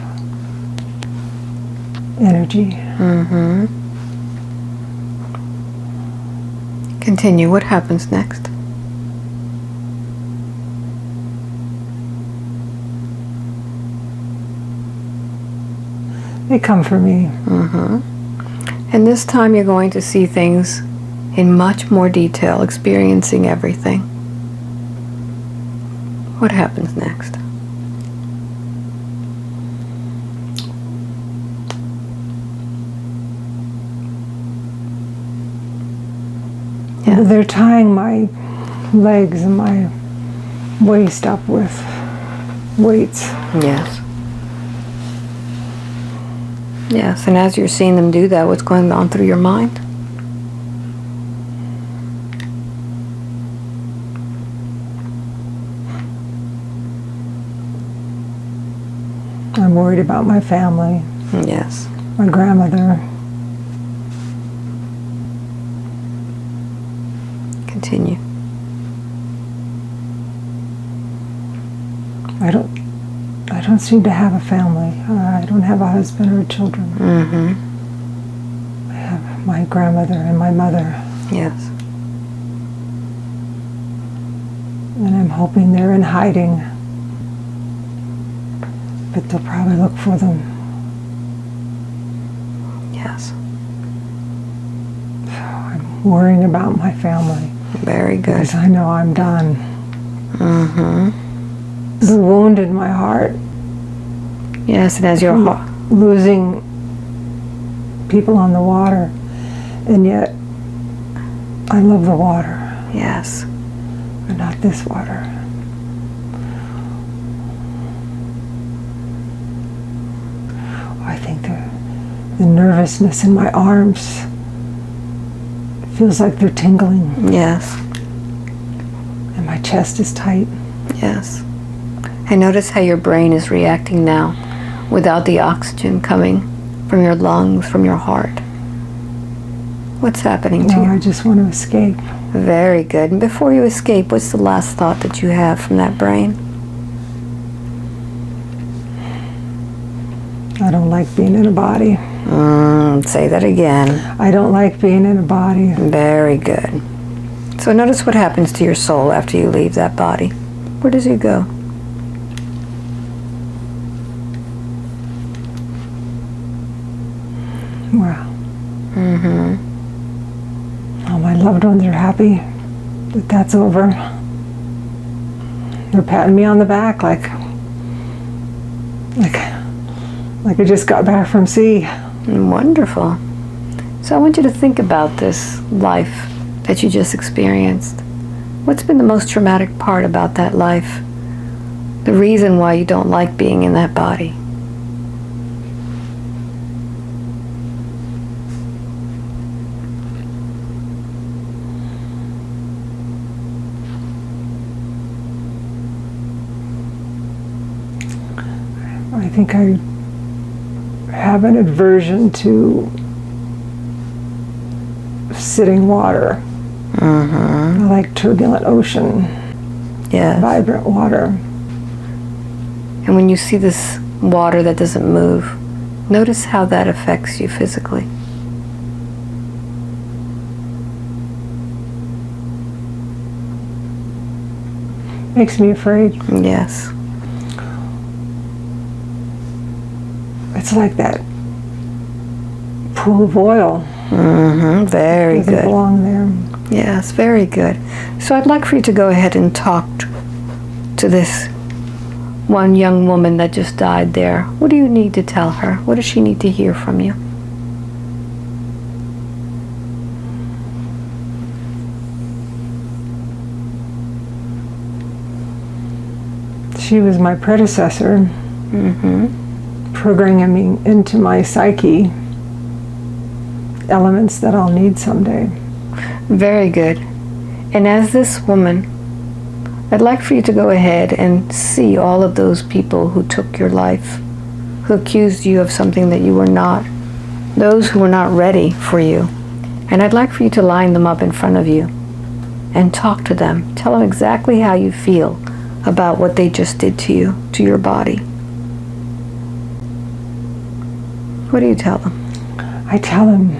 energy. Mm-hmm. Continue. What happens next? They come for me. And this time you're going to see things in much more detail, experiencing everything. What happens next? Yeah. They're tying my legs and my waist up with weights. Yes. Yes, and as you're seeing them do that, what's going on through your mind? I'm worried about my family, Yes. my grandmother. Continue. I don't seem to have a family. I don't have a husband or children. I have my grandmother and my mother, Yes. and I'm hoping they're in hiding. But they'll probably look for them. Yes. So I'm worrying about my family Very good. because I know I'm done. The wound in my heart, Yes, and as your heart, losing people on the water, and yet I love the water, yes, but not this water. I think the nervousness in my arms feels like they're tingling, yes, and my chest is tight. yes. And notice how your brain is reacting now without the oxygen coming from your lungs, from your heart. What's happening to No, you? I just want to escape. Very good. And before you escape, what's the last thought that you have from that brain? I don't like being in a body. Say that again. I don't like being in a body. Very good. So notice what happens to your soul after you leave that body. Where does it go? Well, all my loved ones are happy that that's over. They're patting me on the back like I just got back from sea. Wonderful. So I want you to think about this life that you just experienced. What's been the most traumatic part about that life? The reason why you don't like being in that body? I think I have an aversion to sitting water. I like turbulent ocean, Yes. vibrant water. And when you see this water that doesn't move, notice how that affects you physically. Makes me afraid. Yes. It's like that pool of oil. Very Doesn't good. belong there. Yes, very good. So I'd like for you to go ahead and talk to this one young woman that just died there. What do you need to tell her? What does she need to hear from you? She was my predecessor, programming into my psyche elements that I'll need someday. Very good. And as this woman, I'd like for you to go ahead and see all of those people who took your life, who accused you of something that you were not, those who were not ready for you. And I'd like for you to line them up in front of you and talk to them. Tell them exactly how you feel about what they just did to you, to your body. What do you tell them? I tell them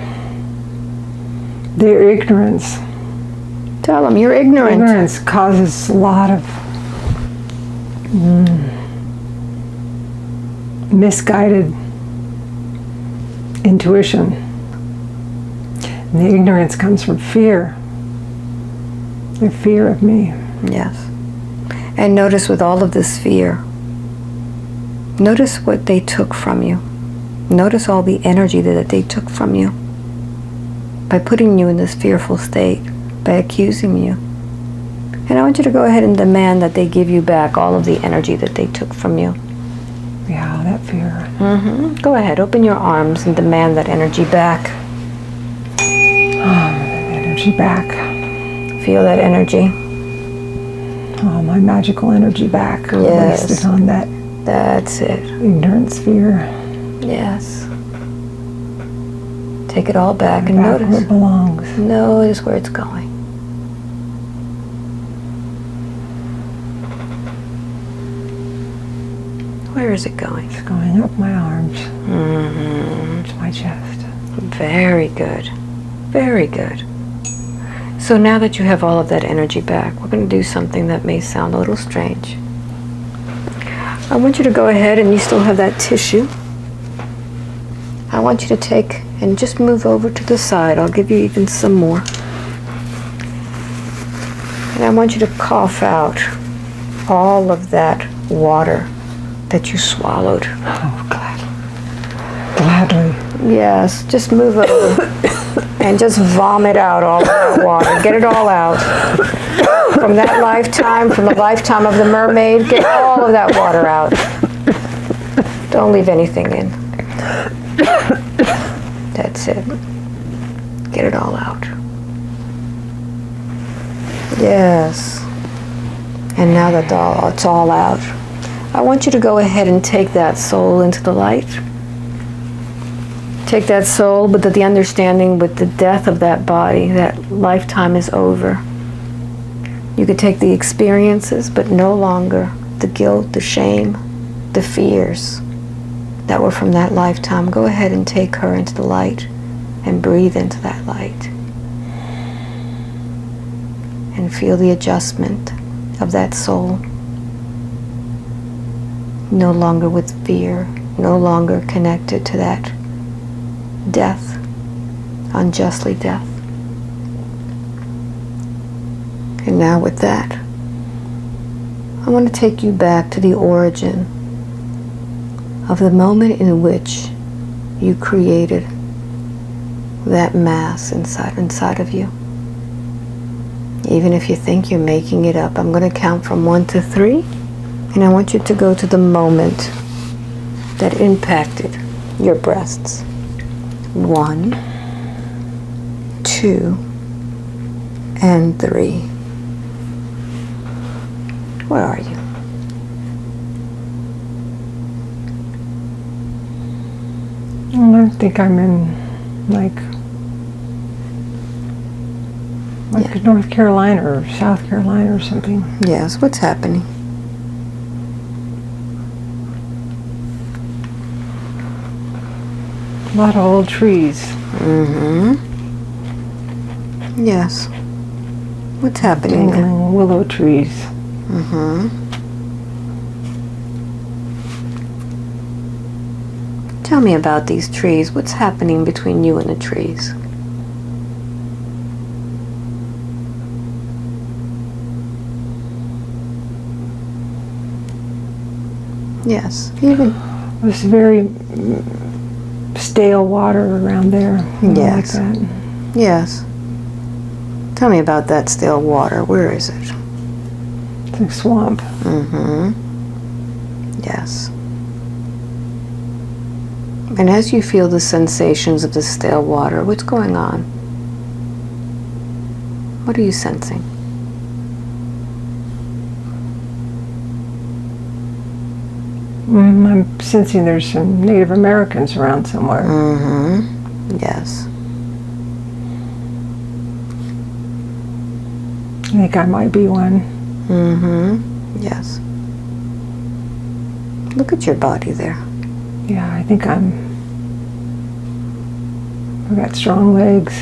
their ignorance. Tell them you're ignorant. Ignorance causes a lot of misguided intuition. And the ignorance comes from fear. The fear of me. Yes. And notice with all of this fear, notice what they took from you. Notice all the energy that they took from you by putting you in this fearful state, by accusing you. And I want you to go ahead and demand that they give you back all of the energy that they took from you. Yeah, that fear. Go ahead, open your arms and demand that energy back. Energy back. Feel that energy. Oh, my magical energy back. Yes. Wasted on that That's it. ignorance fear. Yes. Take it all back and Back where notice. it belongs. Notice where it's going. Where is it going? It's going up my arms. To my chest. Very good. Very good. So now that you have all of that energy back, we're going to do something that may sound a little strange. I want you to go ahead, and you still have that tissue. I want you to take and just move over to the side. I'll give you even some more. And I want you to cough out all of that water that you swallowed. Oh, gladly. Yes, just move over and just vomit out all of that water. Get it all out. From that lifetime, from the lifetime of the mermaid, get all of that water out. Don't leave anything in. That's it. Get it all out. Yes. And now that it's all out, I want you to go ahead and take that soul into the light. Take that soul, but the understanding with the death of that body, that lifetime is over. You could take the experiences, but no longer the guilt, the shame, the fears that were from that lifetime. Go ahead and take her into the light and breathe into that light. And feel the adjustment of that soul. No longer with fear, no longer connected to that death, unjustly death. And now with that, I want to take you back to the origin of the moment in which you created that mass inside of you. Even if you think you're making it up, I'm going to count from 1 to 3, and I want you to go to the moment that impacted your breasts. 1, 2, and 3. Where are you? Well, I think I'm in like North Carolina or South Carolina or something. Yes, what's happening? A lot of old trees. Yes. What's happening there? Dangling willow trees. Tell me about these trees. What's happening between you and the trees? Yes, even There's very stale water around there. Yes. Like that. yes. Tell me about that still water. Where is it? It's a swamp. Yes. And as you feel the sensations of the stale water, what's going on? What are you sensing? I'm sensing there's some Native Americans around somewhere. Yes. I think I might be one. Yes. Look at your body there. Yeah, I think I've got strong legs.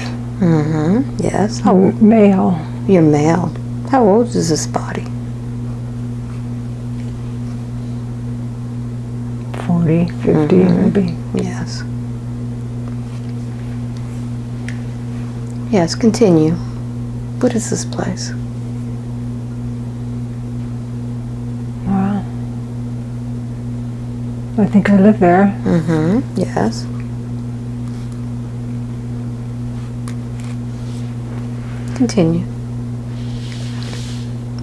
Yes. I'm male. You're male. How old is this body? 40, 50 maybe. Yes. Yes, continue. What is this place? Well, I think I live there. Mm-hmm. Yes. Continue.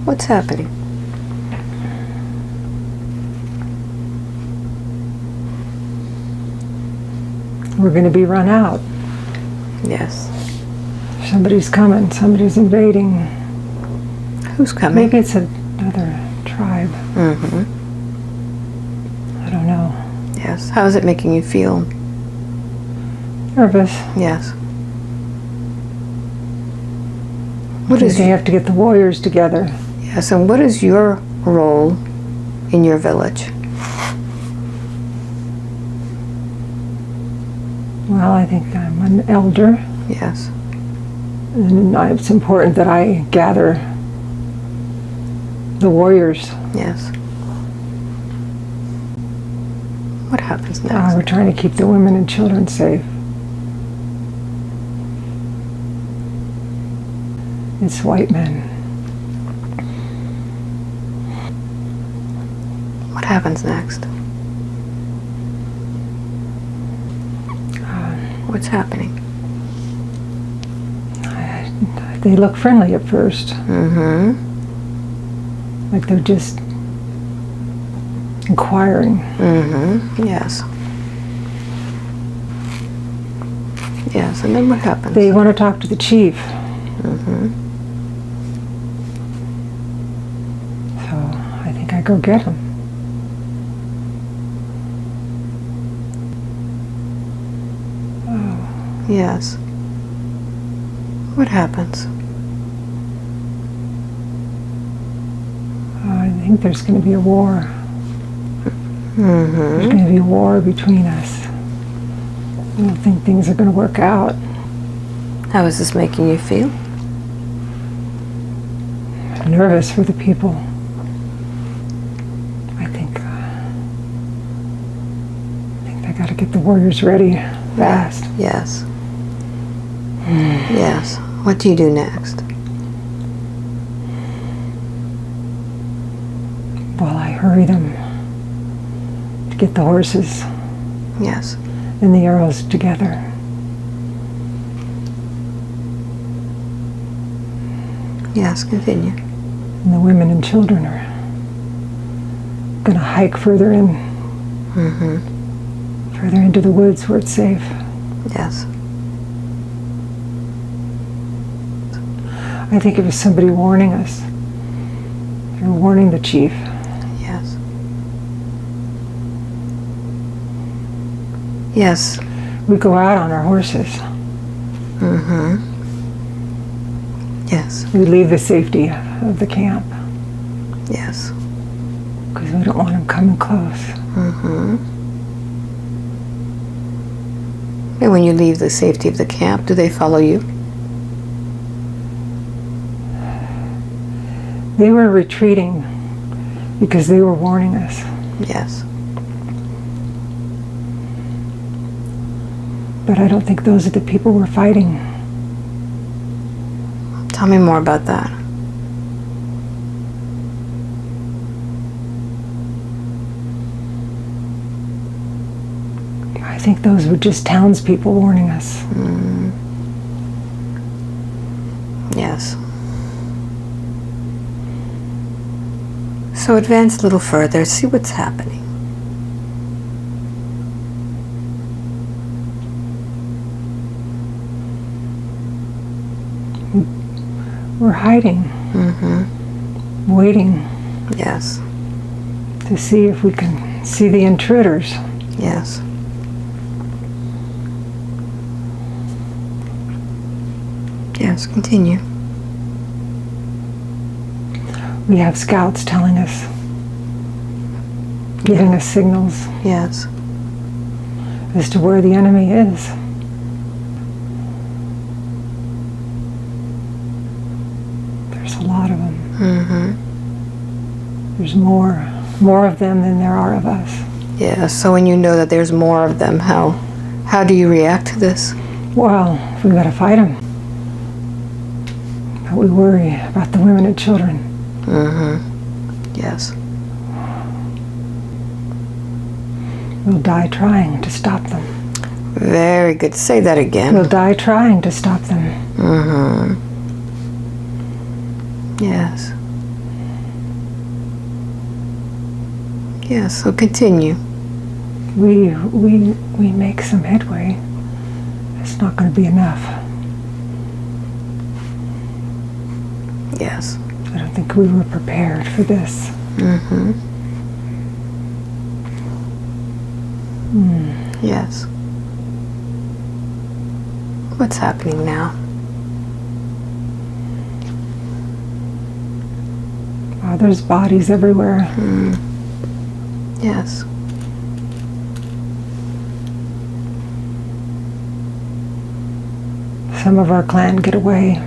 What's happening? We're going to be run out. Yes. Somebody's coming. Somebody's invading. Who's coming? Maybe it's another tribe. Mm-hmm. I don't know. Yes. How is it making you feel? Nervous. Yes. What is? They have to get the warriors together. Yes. And what is your role in your village? Well, I think I'm an elder. Yes. And it's important that I gather the warriors. Yes. What happens next? We're trying to keep the women and children safe. It's white men. What happens next? What's happening? They look friendly at first. Mm-hmm. Like they're just inquiring. Mm-hmm. Yes. Yes, and then what happens? They want to talk to the chief. Mm-hmm. So I think I go get him. Yes. What happens? I think there's going to be a war. Mm-hmm. There's going to be a war between us. I don't think things are going to work out. How is this making you feel? I'm nervous for the people. I think I got to get the warriors ready fast. Yes. Yes. What do you do next? Well, I hurry them to get the horses Yes. and the arrows together. Yes, continue. And the women and children are going to hike further in, Mm-hmm. further into the woods where it's safe. Yes. I think it was somebody warning us. They were warning the chief. Yes. Yes. We go out on our horses. Mm-hmm. Yes. We leave the safety of the camp Yes. because we don't want them coming close. Mm-hmm. And when you leave the safety of the camp, do they follow you? They were retreating because they were warning us. Yes. But I don't think those are the people we're fighting. Tell me more about that. I think those were just townspeople warning us. Yes. So advance a little further, see what's happening. We're hiding, Mm-hmm. waiting Yes. to see if we can see the intruders. Yes. Yes, continue. We have scouts telling us, giving us signals Yes. as to where the enemy is. There's a lot of them. Mm-hmm. There's more of them than there are of us. Yeah, so when you know that there's more of them, how do you react to this? Well, we gotta fight them. But we worry about the women and children. Yes. We'll die trying to stop them. Very good. Say that again. We'll die trying to stop them. Yes. Yes, so continue. We make some headway. It's not going to be enough. Yes. I don't think we were prepared for this. Yes. What's happening now? Oh, there's bodies everywhere. Yes. Some of our clan get away.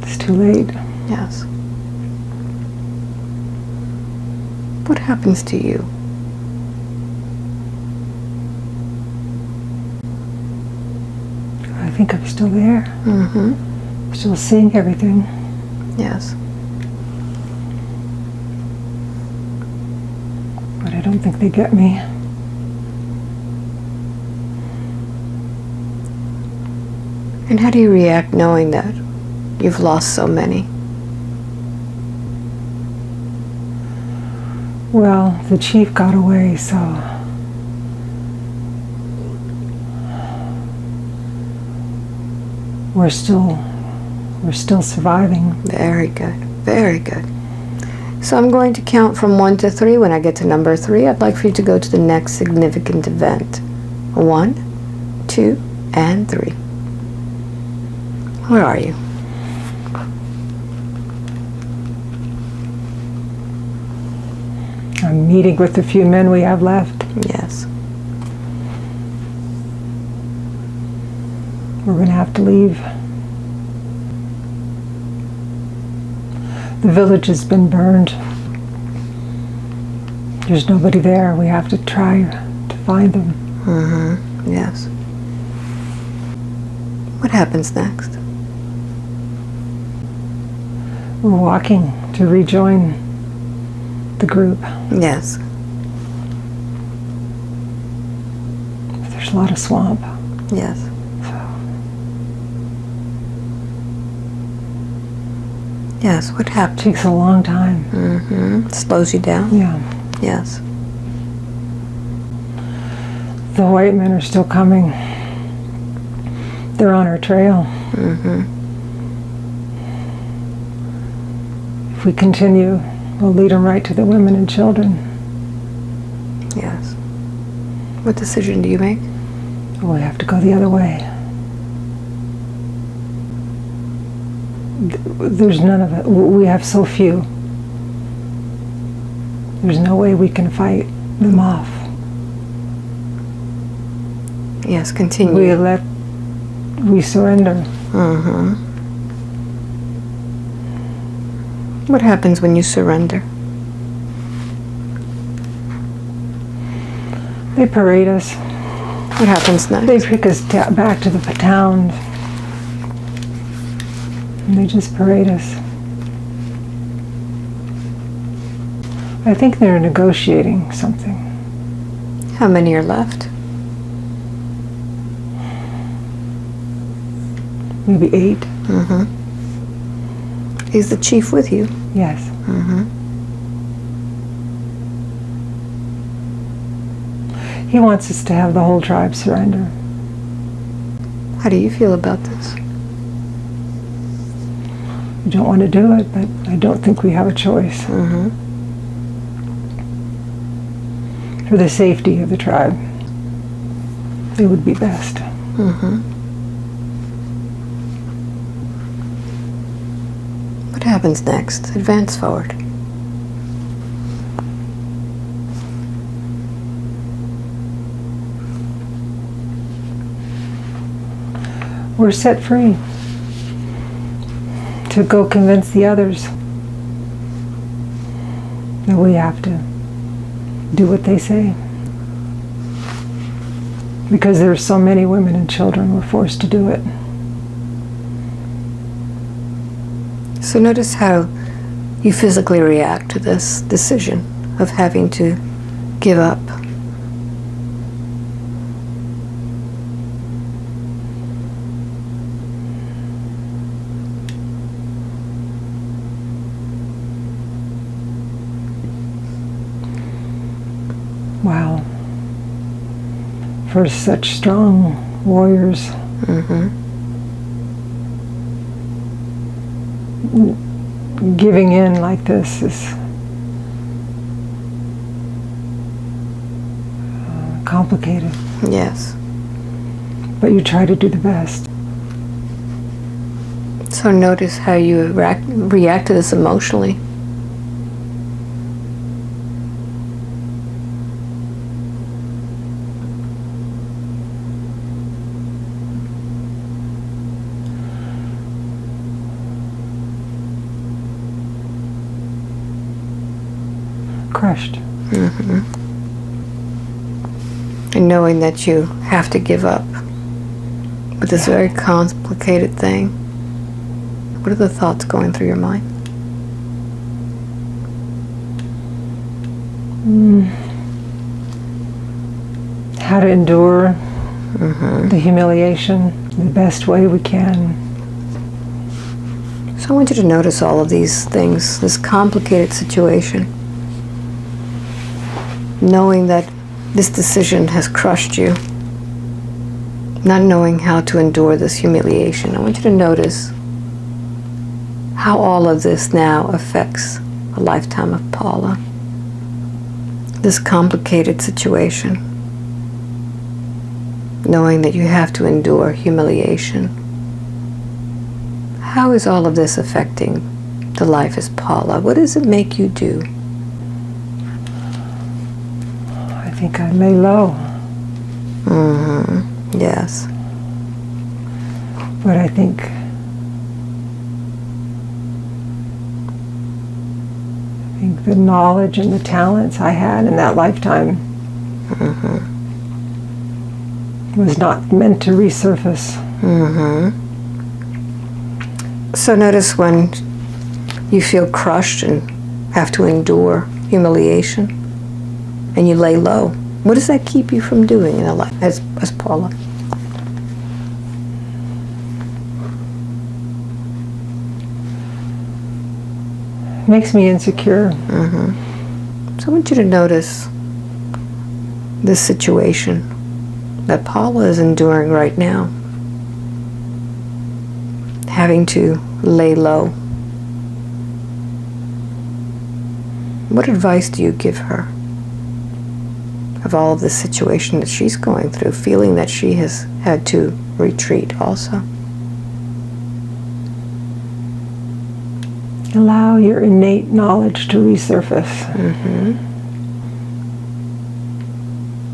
It's too late. Yes. What happens to you? I think I'm still there. Still seeing everything. Yes. But I don't think they get me. And how do you react knowing that you've lost so many? Well, the chief got away, so we're still surviving. Very good. Very good. So I'm going to count from 1 to 3. When I get to number 3, I'd like for you to go to the next significant event. 1, 2, and 3. Where are you? I'm meeting with the few men we have left. Yes. We're going to have to leave. The village has been burned. There's nobody there. We have to try to find them. Yes. What happens next? We're walking to rejoin the group. Yes. There's a lot of swamp. Yes. Yes, what happens? Takes a long time. Slows you down? Yeah. Yes. The white men are still coming. They're on our trail. If we continue, we'll lead them right to the women and children. Yes. What decision do you make? We have to go the other way. There's none of it. We have so few. There's no way we can fight them off. Yes, continue. We surrender. What happens when you surrender? They parade us. What happens next? They pick us back to the town. And they just parade us. I think they're negotiating something. How many are left? Maybe 8. Is the chief with you? Yes. He wants us to have the whole tribe surrender. How do you feel about this? We don't want to do it, but I don't think we have a choice. For the safety of the tribe, it would be best. What happens next? Advance forward. We're set free to go convince the others that we have to do what they say. Because there are so many women and children, we're forced to do it. So notice how you physically react to this decision of having to give up. Wow. For such strong warriors. Giving in like this is complicated. Yes. But you try to do the best. So notice how you react to this emotionally. Crushed. And knowing that you have to give up with this very complicated thing. What are the thoughts going through your mind? How to endure the humiliation the best way we can. So I want you to notice all of these things, this complicated situation. Knowing that this decision has crushed you. Not knowing how to endure this humiliation. I want you to notice how all of this now affects a lifetime of Paula. This complicated situation. Knowing that you have to endure humiliation. How is all of this affecting the life as Paula? What does it make you do? I think I lay low. Yes. But I think the knowledge and the talents I had in that lifetime was not meant to resurface. So notice when you feel crushed and have to endure humiliation and you lay low. What does that keep you from doing in a life as Paula? Makes me insecure. So I want you to notice this situation that Paula is enduring right now. Having to lay low. What advice do you give her of all of the situation that she's going through, feeling that she has had to retreat also? Allow your innate knowledge to resurface.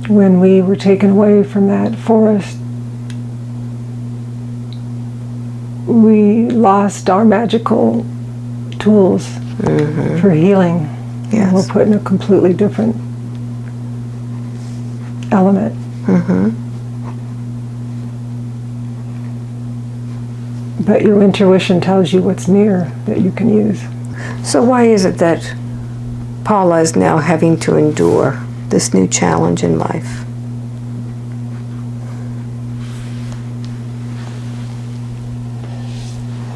When we were taken away from that forest, we lost our magical tools for healing. Yes. We're put in a completely different element. But your intuition tells you what's near that you can use. So why is it that Paula is now having to endure this new challenge in life?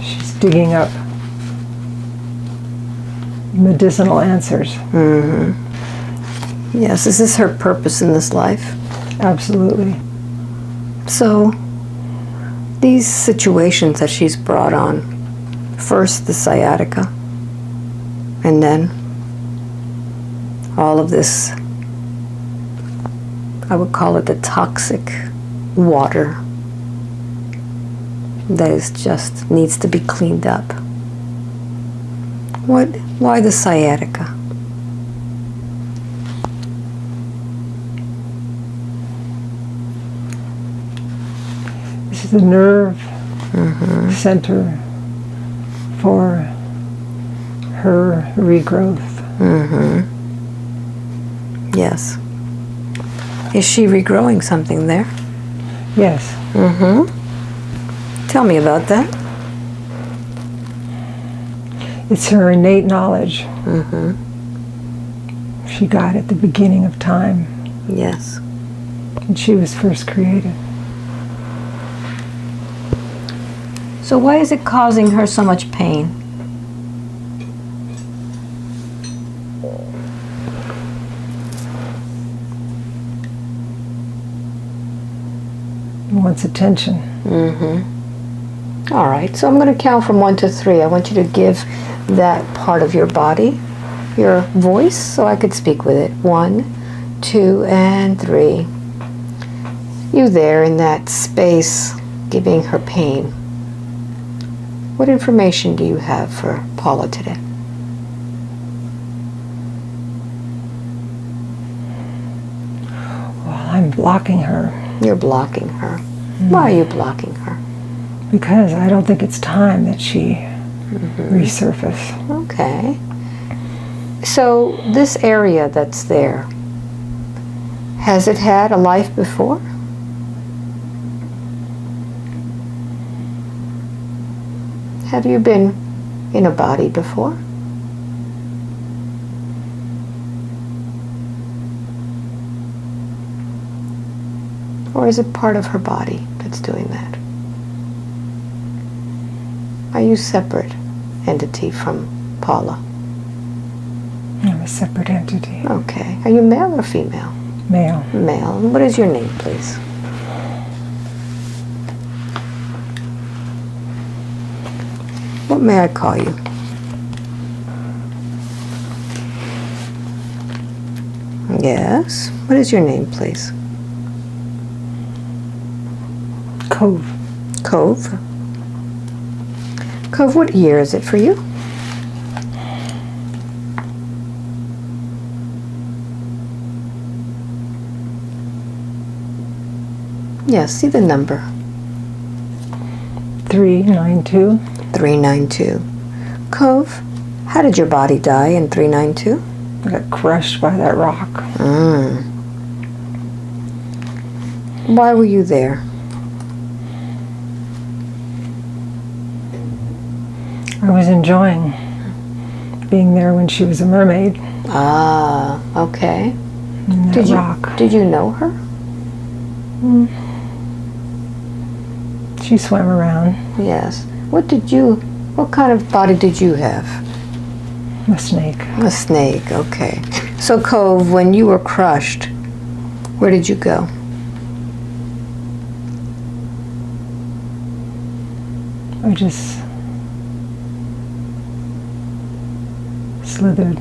She's digging up medicinal answers. Yes, is this her purpose in this life? Absolutely. So, these situations that she's brought on, first the sciatica, and then all of this, I would call it the toxic water that is just needs to be cleaned up. Why the sciatica? This is the nerve center for her regrowth. Yes. Is she regrowing something there? Yes. Tell me about that. It's her innate knowledge. Mm-hmm. She got at the beginning of time. Yes. And she was first created. So why is it causing her so much pain? Wants attention. Mm-hmm. All right, so I'm going to count from 1 to 3. I want you to give that part of your body your voice so I could speak with it. 1, 2, and 3. You there in that space giving her pain. What information do you have for Paula today? Well, I'm blocking her. You're blocking her. Why are you blocking her? Because I don't think it's time that she resurface. Okay. So this area that's there, has it had a life before? Have you been in a body before? Or is it part of her body that's doing that? Are you a separate entity from Paula? I'm a separate entity. Okay. Are you male or female? Male. Male. What is your name, please? What may I call you? Yes. What is your name, please? Cove. Cove. Cove, what year is it for you? Yes, see the number. 392. 392. Cove, how did your body die in 392? I got crushed by that rock. Why were you there? I was enjoying being there when she was a mermaid. Ah, okay. In that rock. Did you know her? She swam around. Yes. What kind of body did you have? A snake. A snake, okay. So Cove, when you were crushed, where did you go? I just slithered.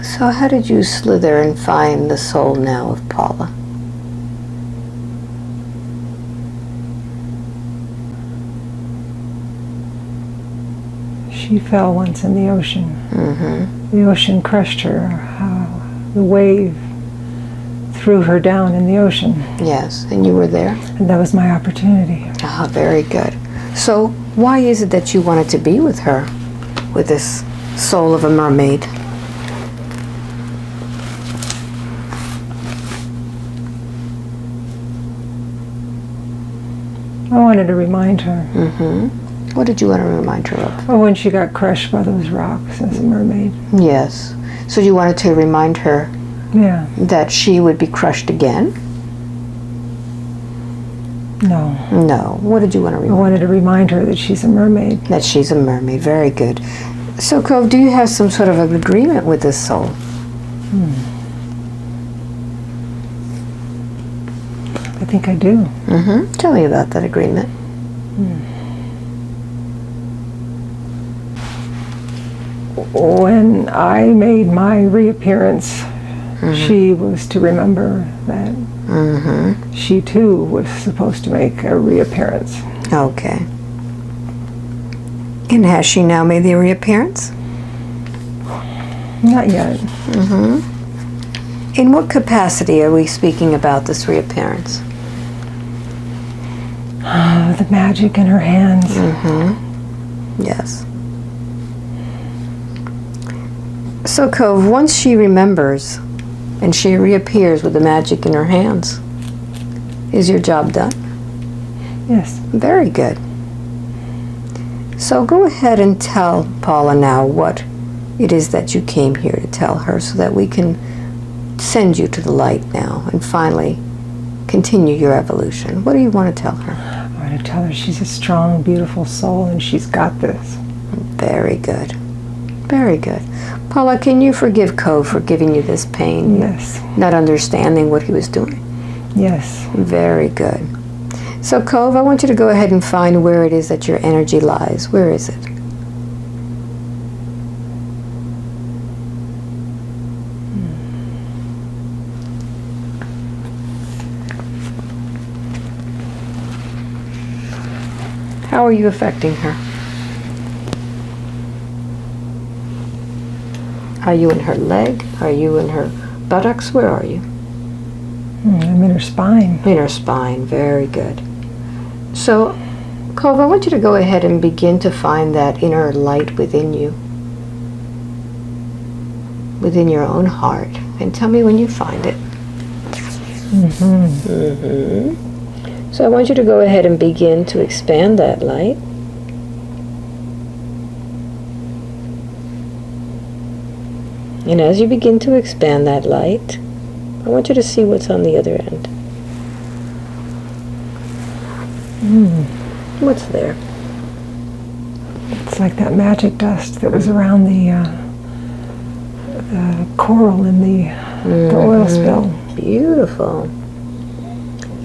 So how did you slither and find the soul now of Paula? She fell once in the ocean. The ocean crushed her. The wave threw her down in the ocean. Yes, and you were there? And that was my opportunity. Ah, very good. So why is it that you wanted to be with her, with this soul of a mermaid? I wanted to remind her. What did you want to remind her of? Oh, when she got crushed by those rocks as a mermaid. Yes. So you wanted to remind her Yeah. that she would be crushed again? No. No. What did you want to I remind her? wanted to remind her that she's a mermaid. That she's a mermaid. Very good. So, Cove, do you have some sort of an agreement with this soul? I think I do. Tell me about that agreement. When I made my reappearance, she was to remember that she too was supposed to make a reappearance. Okay. And has she now made the reappearance? Not yet. In what capacity are we speaking about this reappearance? The magic in her hands. Yes. So, Cove, once she remembers and she reappears with the magic in her hands, is your job done? Yes. Very good. So go ahead and tell Paula now what it is that you came here to tell her, so that we can send you to the light now and finally continue your evolution. What do you want to tell her? I want to tell her she's a strong, beautiful soul and she's got this. Very good. Very good. Paula, can you forgive Cove for giving you this pain? Yes. Not understanding what he was doing? Yes. Very good. So Cove, I want you to go ahead and find where it is that your energy lies. Where is it? How are you affecting her? Are you in her leg? Are you in her buttocks? Where are you? I'm in her spine. In her spine. Very good. So, Cove, I want you to go ahead and begin to find that inner light within you, within your own heart, and tell me when you find it. So I want you to go ahead and begin to expand that light. And as you begin to expand that light, I want you to see what's on the other end. What's there? It's like that magic dust that was around the coral in the oil spill. Beautiful.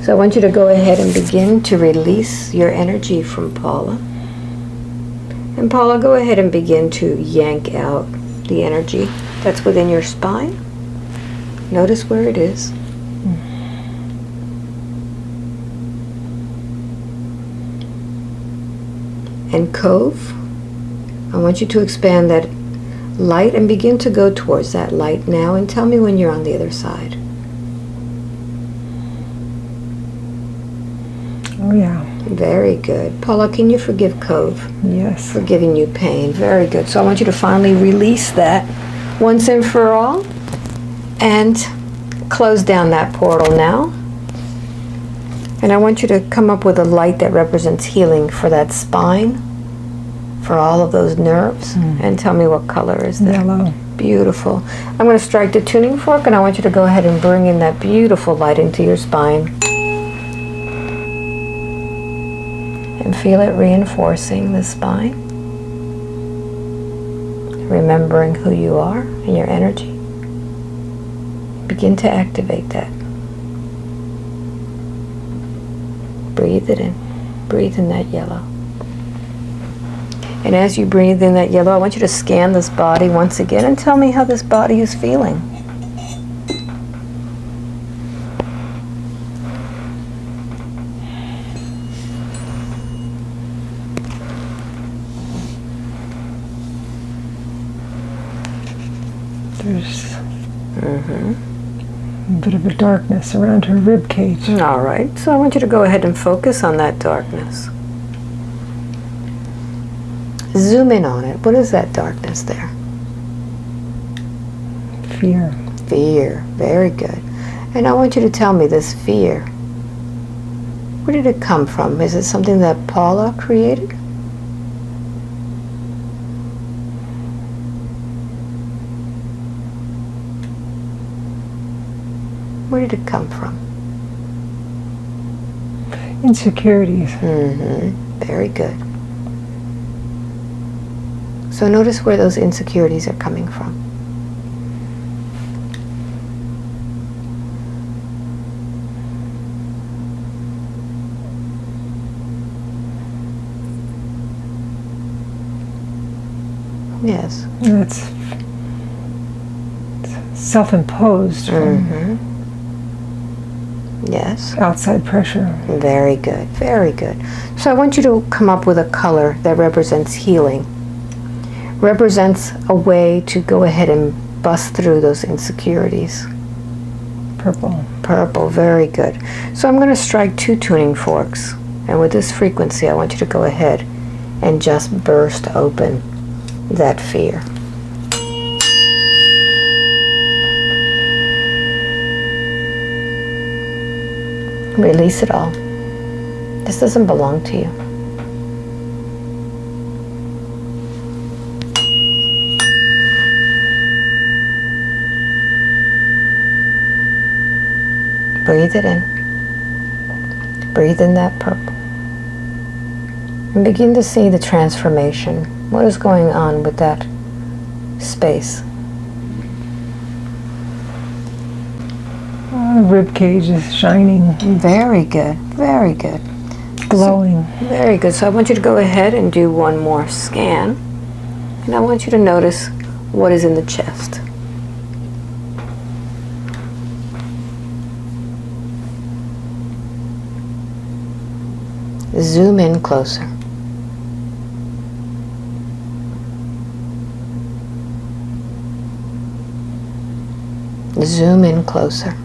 So I want you to go ahead and begin to release your energy from Paula. And Paula, go ahead and begin to yank out the energy that's within your spine. Notice where it is. And Cove, I want you to expand that light and begin to go towards that light now, and tell me when you're on the other side. Oh yeah. Very good. Paula, can you forgive Cove Yes. for giving you pain? Very good. So I want you to finally release that once and for all and close down that portal now. And I want you to come up with a light that represents healing for that spine, for all of those nerves, and tell me what color is that. Yellow. Beautiful. I'm going to strike the tuning fork, and I want you to go ahead and bring in that beautiful light into your spine. And feel it reinforcing the spine. Remembering who you are and your energy. Begin to activate that. Breathe it in. Breathe in that yellow. And as you breathe in that yellow, I want you to scan this body once again and tell me how this body is feeling. There's a bit of a darkness around her rib cage. All right, so I want you to go ahead and focus on that darkness. Zoom in on it. What is that darkness there? Fear. Fear. Very good. And I want you to tell me this fear. Where did it come from? Is it something that Paula created? Where did it come from? Insecurities. Very good. So notice where those insecurities are coming from. Yes. That's self-imposed from Yes. outside pressure. Very good. Very good. So I want you to come up with a color that represents healing. Represents a way to go ahead and bust through those insecurities. Purple. Purple. Very good. So I'm going to strike 2 tuning forks. And with this frequency, I want you to go ahead and just burst open that fear. Release it all. This doesn't belong to you. Breathe it in. Breathe in that purple. And begin to see the transformation. What is going on with that space? The rib cage is shining, Very good. Very good. glowing. Very good. So I want you to go ahead and do one more scan. And I want you to notice what is in the chest. Zoom in closer. Zoom in closer.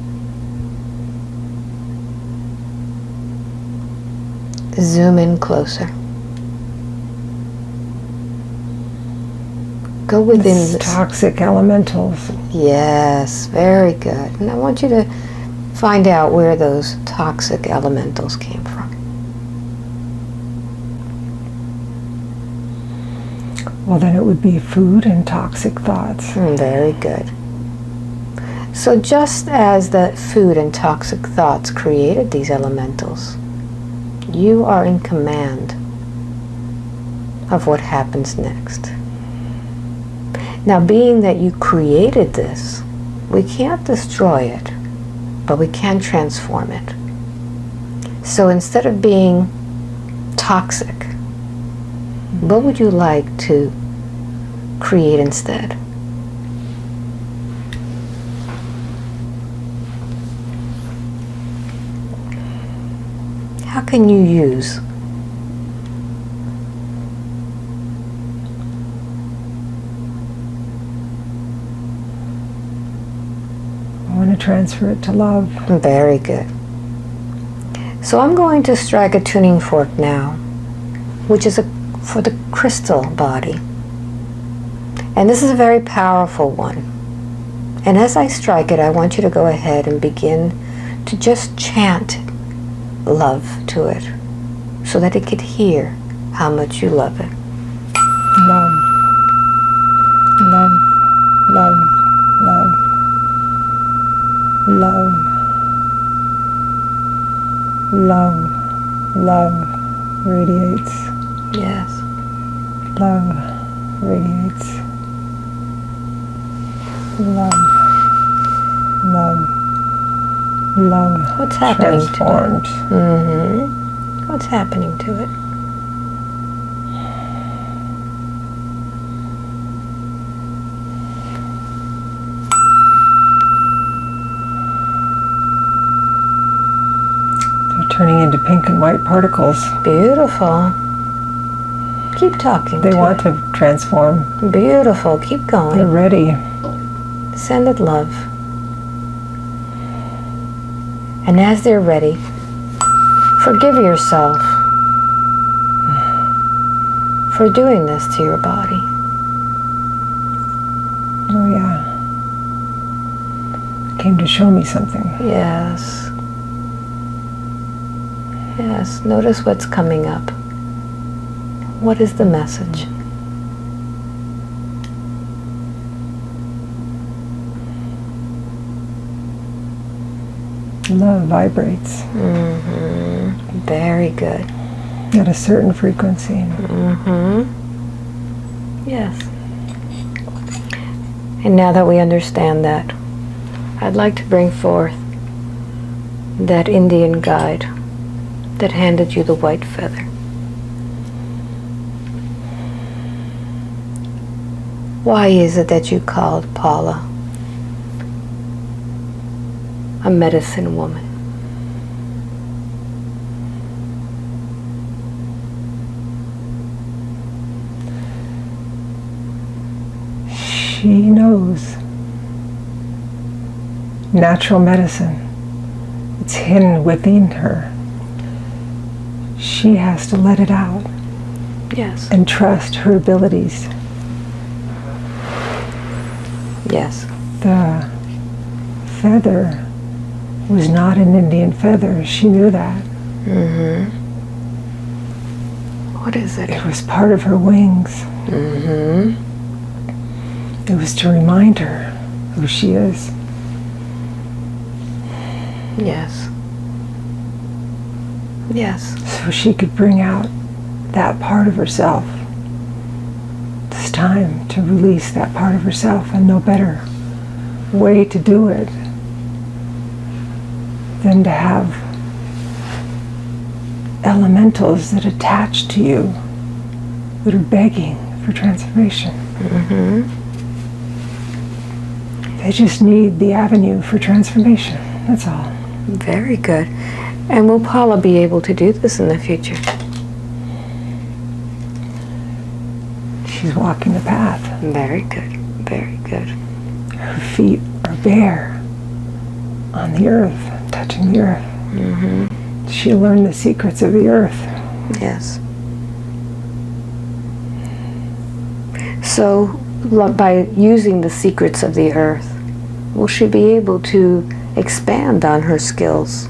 Zoom in closer. Go within It's this. toxic elementals. Yes, very good. And I want you to find out where those toxic elementals came from. Well, then it would be food and toxic thoughts. Very good. So just as the food and toxic thoughts created these elementals, you are in command of what happens next. Now, being that you created this, we can't destroy it, but we can transform it. So instead of being toxic, what would you like to create instead? How can you use I want to transfer it to love. Very good. So I'm going to strike a tuning fork now, which is for the crystal body. And this is a very powerful one. And as I strike it, I want you to go ahead and begin to just chant love to it so that it could hear how much you love it. Love. Love. Love. Love. Love. Love. Love radiates. Yes. Love radiates. Love. Love. Love. What's happening to it? Transformed. What's happening to it? They're turning into pink and white particles. Beautiful. Keep talking. They want to transform. Beautiful. Keep going. They're ready. Send it love. And as they're ready, forgive yourself for doing this to your body. Oh yeah. Came to show me something. Yes. Yes. Notice what's coming up. What is the message? Love vibrates Very good. at a certain frequency. Yes. And now that we understand that, I'd like to bring forth that Indian guide that handed you the white feather. Why is it that you called Paula a medicine woman? She knows natural medicine. It's hidden within her. She has to let it out Yes. and trust her abilities. Yes. The feather was not an Indian feather. She knew that. What is it? It was part of her wings. It was to remind her who she is. Yes. Yes. So she could bring out that part of herself. It's time to release that part of herself, and no better way to do it than to have elementals that attach to you, that are begging for transformation. Mm-hmm. They just need the avenue for transformation. That's all. Very good. And will Paula be able to do this in the future? She's walking the path. Very good. Very good. Her feet are bare on the earth, touching the earth. Mm-hmm. She'll learn the secrets of the earth. Yes. So, by using the secrets of the earth, will she be able to expand on her skills?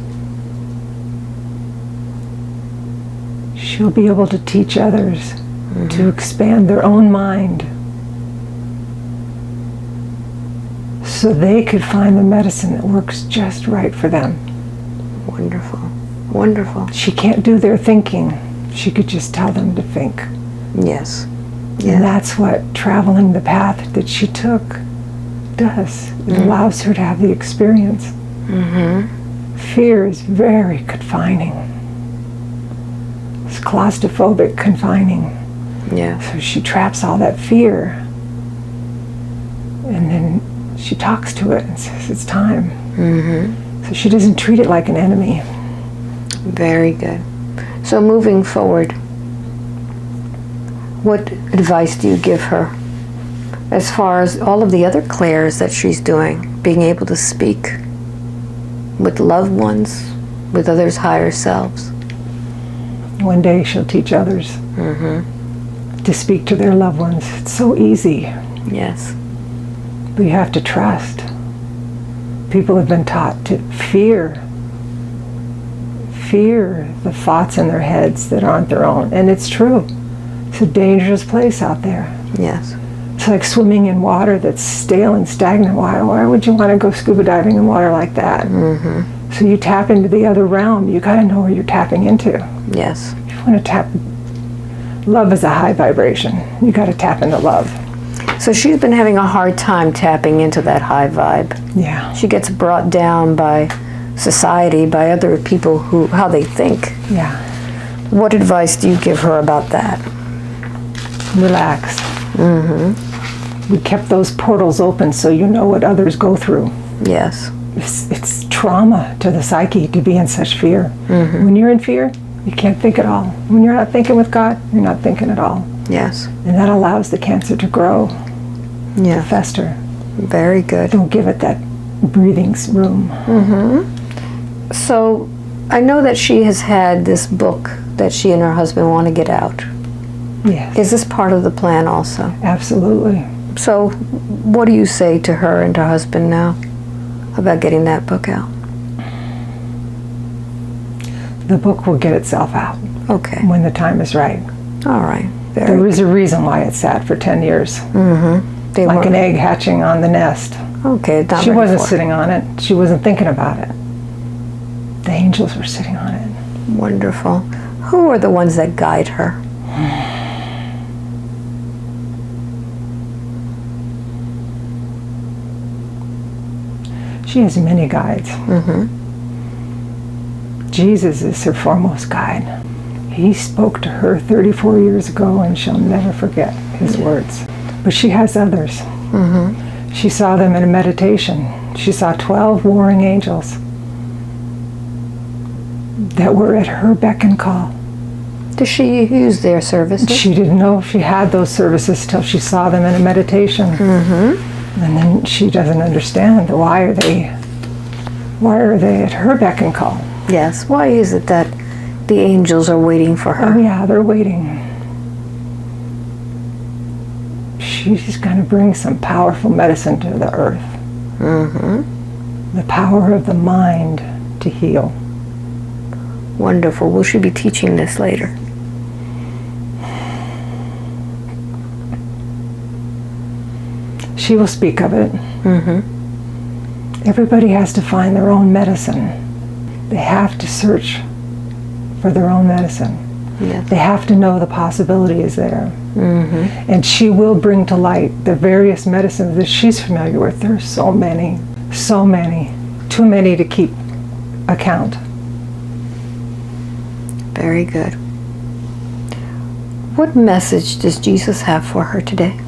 She'll be able to teach others to expand their own mind so they could find the medicine that works just right for them. Wonderful. Wonderful. She can't do their thinking. She could just tell them to think. Yes. And that's what traveling the path that she took does. It allows her to have the experience. Mm-hmm. Fear is very confining. It's claustrophobic, confining. Yeah. So she traps all that fear. And then she talks to it and says, it's time. Mm-hmm. So she doesn't treat it like an enemy. Very good. So moving forward, what advice do you give her as far as all of the other clairs that she's doing, being able to speak with loved ones, with others' higher selves? One day she'll teach others to speak to their loved ones. It's so easy, Yes. but you have to trust. People have been taught to fear the thoughts in their heads that aren't their own. And it's true. It's a dangerous place out there. Yes. It's like swimming in water that's stale and stagnant. Why would you want to go scuba diving in water like that? Mm-hmm. So you tap into the other realm. You got to know where you're tapping into. Yes. You want to tap. Love is a high vibration. You got to tap into love. So she's been having a hard time tapping into that high vibe. Yeah. She gets brought down by society, by other people how they think. Yeah. What advice do you give her about that? Relax. Mm-hmm. We kept those portals open so you know what others go through. Yes. It's trauma to the psyche to be in such fear. Mm-hmm. When you're in fear, you can't think at all. When you're not thinking with God, you're not thinking at all. Yes. And that allows the cancer to grow, Yeah. to fester. Very good. Don't give it that breathing room. Mm-hmm. So I know that she has had this book that she and her husband want to get out. Yes. Is this part of the plan also? Absolutely. So what do you say to her and her husband now about getting that book out? The book will get itself out Okay. when the time is right. All right. There is a reason why it sat for 10 years. Mm-hmm. They Like an weren't- egg hatching on the nest. Okay. Not She ready wasn't for it. sitting on it. She wasn't thinking about it. The angels were sitting on it. Wonderful. Who are the ones that guide her? She has many guides. Mm-hmm. Jesus is her foremost guide. He spoke to her 34 years ago and she'll never forget his words. But she has others. Mm-hmm. She saw them in a meditation. She saw 12 warring angels that were at her beck and call. Does she use their services? She didn't know she had those services till she saw them in a meditation. Mm-hmm. And then she doesn't understand why are they at her beck and call. Yes. Why is it that the angels are waiting for her? Oh yeah, they're waiting. She's going to bring some powerful medicine to the earth. Mm-hmm. The power of the mind to heal. Wonderful. Will she be teaching this later? She will speak of it. Mm-hmm. Everybody has to find their own medicine. They have to search for their own medicine. Yes. They have to know the possibility is there. Mm-hmm. And she will bring to light the various medicines that she's familiar with. There are so many, too many to keep account. Very good. What message does Jesus have for her today?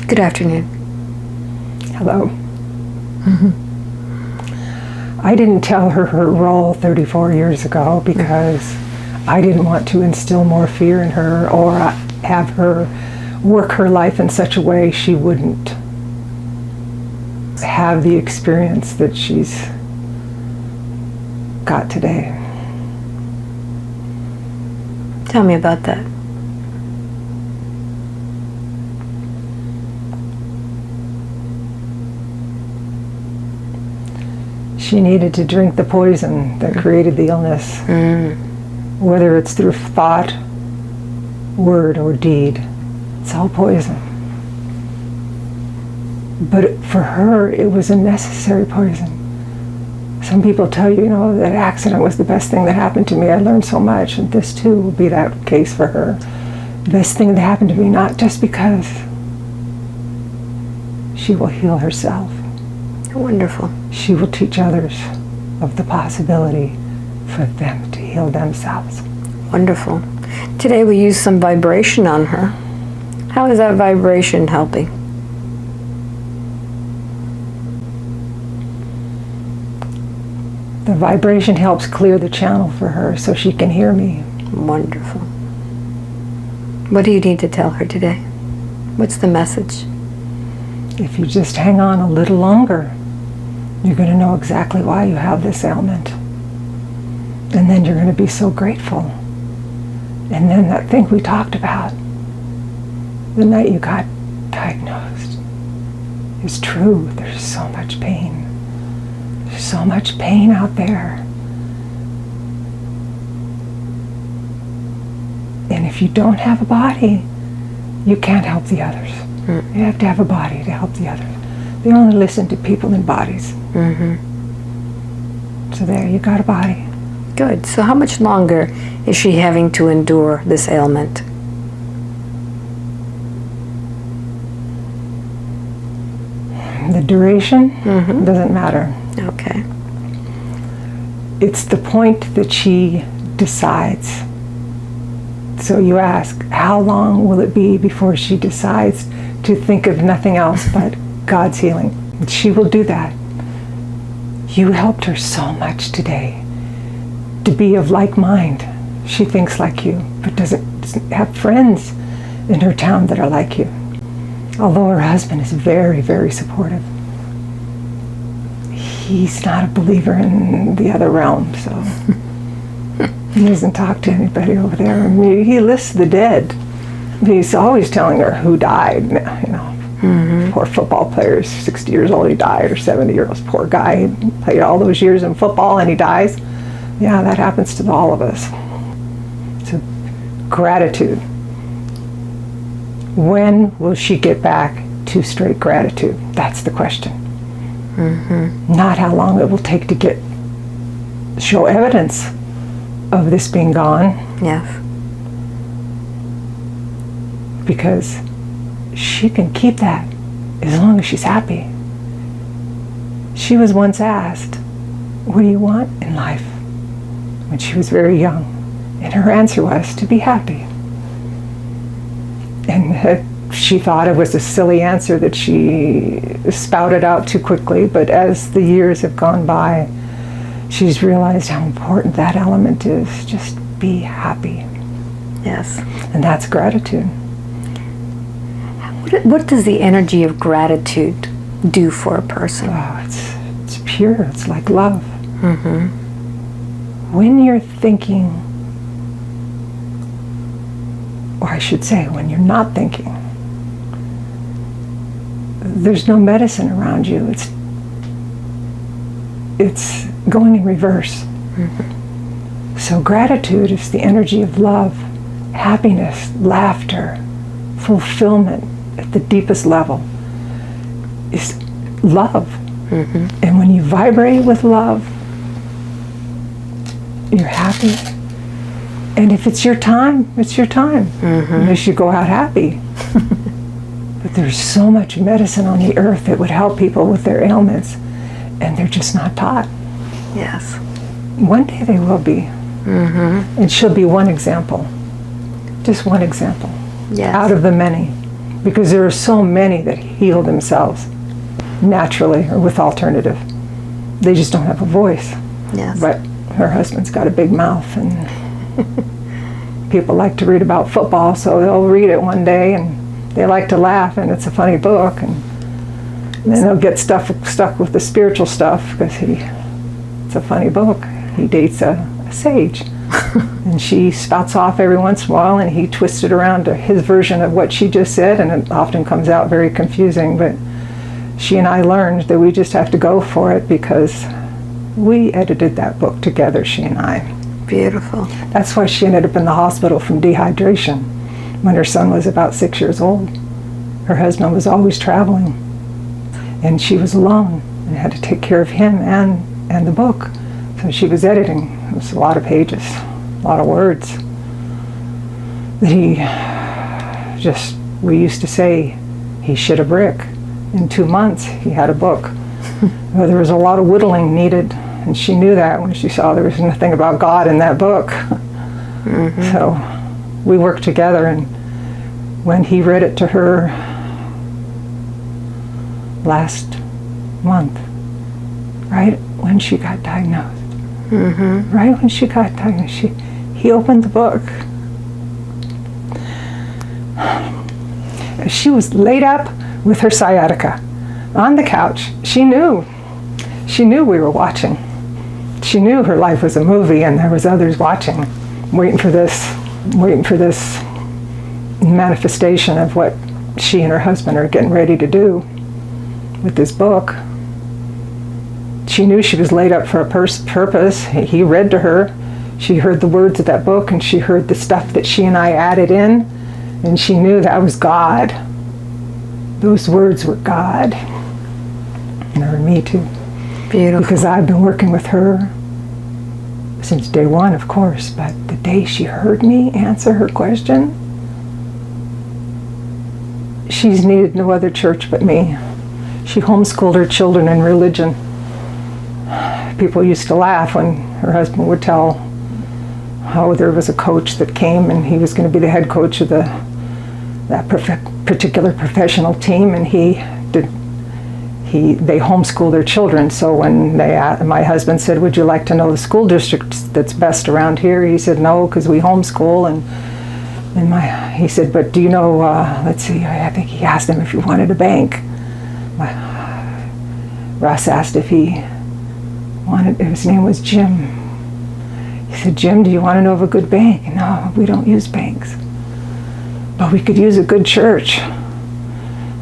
Good afternoon. Hello. I didn't tell her her role 34 years ago because I didn't want to instill more fear in her or have her work her life in such a way she wouldn't have the experience that she's got today. Tell me about that. She needed to drink the poison that created the illness, whether it's through thought, word, or deed. It's all poison. But for her, it was a necessary poison. Some people tell you, that accident was the best thing that happened to me. I learned so much, and this too will be that case for her. The best thing that happened to me, not just because she will heal herself. Wonderful. She will teach others of the possibility for them to heal themselves. Wonderful. Today we used some vibration on her. How is that vibration helping? The vibration helps clear the channel for her so she can hear me. Wonderful. What do you need to tell her today? What's the message? If you just hang on a little longer, you're going to know exactly why you have this ailment. And then you're going to be so grateful. And then that thing we talked about, the night you got diagnosed, is true. There's so much pain. There's so much pain out there. And if you don't have a body, you can't help the others. You have to have a body to help the others. They only listen to people in bodies. So there, you got a body. Good. So how much longer is she having to endure this ailment? The duration doesn't matter. Okay. It's the point that she decides. So you ask, how long will it be before she decides to think of nothing else but God's healing? And she will do that. You helped her so much today to be of like mind. She thinks like you, but doesn't have friends in her town that are like you. Although her husband is very, very supportive. He's not a believer in the other realm, so he doesn't talk to anybody over there. I mean, he lists the dead. He's always telling her who died, Poor football players, 60 years old, he died, or 70 years old, poor guy, he played all those years in football and he dies. Yeah, that happens to all of us. So, gratitude. When will she get back to straight gratitude? That's the question. Not how long it will take to show evidence of this being gone. Yes. Because she can keep that as long as she's happy. She was once asked, what do you want in life? When she was very young. And her answer was to be happy. And she thought it was a silly answer that she spouted out too quickly, but as the years have gone by, she's realized how important that element is. Just be happy. Yes. And that's gratitude. What does the energy of gratitude do for a person? Oh, it's pure. It's like love. When you're thinking, or I should say, when you're not thinking, there's no medicine around you. It's going in reverse. So gratitude is the energy of love, happiness, laughter, fulfillment at the deepest level is love. And when you vibrate with love, you're happy. And if it's your time, it's your time. You should go out happy. But there's so much medicine on the earth that would help people with their ailments, and they're just not taught. Yes. One day they will be. And she'll be one example. Just one example. Yes. Out of the many. Because there are so many that heal themselves naturally or with alternative. They just don't have a voice. Yes. But her husband's got a big mouth, and people like to read about football, so they'll read it one day, and they like to laugh, and it's a funny book, and then they'll get stuck with the spiritual stuff because it's a funny book. He dates a sage, and she spouts off every once in a while, and he twists it around to his version of what she just said, and it often comes out very confusing. But she and I learned that we just have to go for it because we edited that book together, she and I. Beautiful. That's why she ended up in the hospital from dehydration when her son was about 6 years old. Her husband was always traveling, and she was alone and had to take care of him and the book. So she was editing. It was a lot of pages, a lot of words. That we used to say, he shit a brick. In 2 months, he had a book. Well, there was a lot of whittling needed, and she knew that when she saw there was nothing about God in that book. So we worked together, and when he read it to her last month, right when she got diagnosed, right when she got diagnosed, he opened the book. She was laid up with her sciatica on the couch. She knew we were watching. She knew her life was a movie, and there was others watching, waiting for this manifestation of what she and her husband are getting ready to do with this book. She knew she was laid up for a purpose. He read to her. She heard the words of that book, and she heard the stuff that she and I added in, and she knew that was God. Those words were God. And they were me too. Beautiful. Because I've been working with her since day one, of course, but the day she heard me answer her question, she's needed no other church but me. She homeschooled her children in religion. People used to laugh when her husband would tell how there was a coach that came and he was going to be the head coach of that particular professional team, and they homeschool their children. So when my husband said, "Would you like to know the school district that's best around here?" He said, "No, because we homeschool." And he said, "But do you know?" Let's see. I think he asked him if he wanted a bank. Russ asked if he wanted. His name was Jim. He said, "Jim, do you want to know of a good bank?" "No, we don't use banks, but we could use a good church."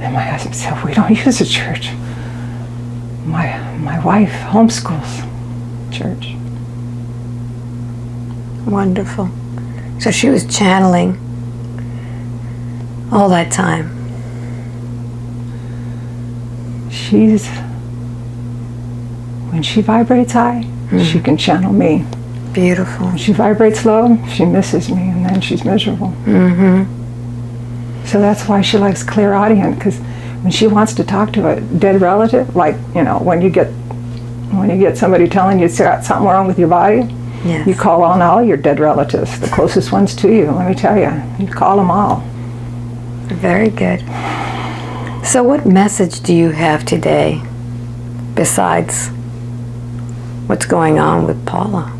And my husband said, "We don't use a church. My wife homeschools church." Wonderful. So she was channeling all that time. When she vibrates high, she can channel me. Beautiful. When she vibrates low, she misses me, and then she's miserable. So that's why she likes clairaudient, because when she wants to talk to a dead relative, like, when you get somebody telling you it's got something wrong with your body, Yes. you call on all your dead relatives, the closest ones to you. Let me tell you, you call them all. Very good. So what message do you have today besides what's going on with Paula?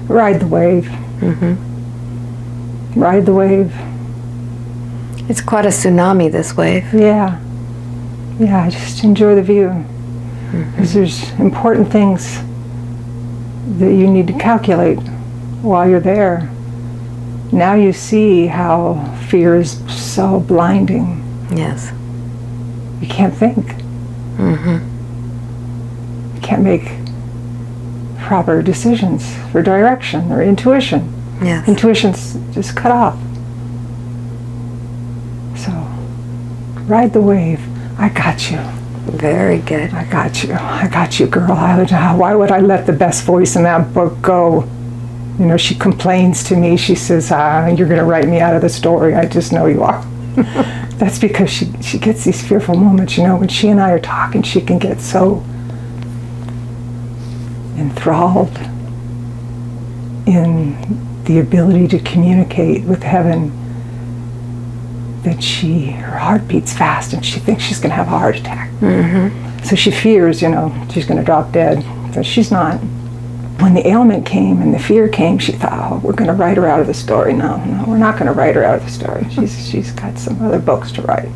Ride the wave. Ride the wave. It's quite a tsunami, this wave. Yeah, just enjoy the view. Because there's important things that you need to calculate while you're there. Now you see how fear is so blinding. Yes. You can't think. You can't make proper decisions for direction or intuition. Yes. Intuition's just cut off. So, ride the wave. I got you. Very good. I got you. I got you, girl. Why would I let the best voice in that book go? You know, she complains to me. She says, you're going to write me out of the story. I just know you are. That's because she gets these fearful moments. You know, when she and I are talking, she can get so enthralled in the ability to communicate with heaven that her heart beats fast and she thinks she's going to have a heart attack. Mm-hmm. So she fears, you know, she's going to drop dead. But she's not. When the ailment came and the fear came, she thought, oh, we're going to write her out of the story. No, we're not going to write her out of the story. She's got some other books to write.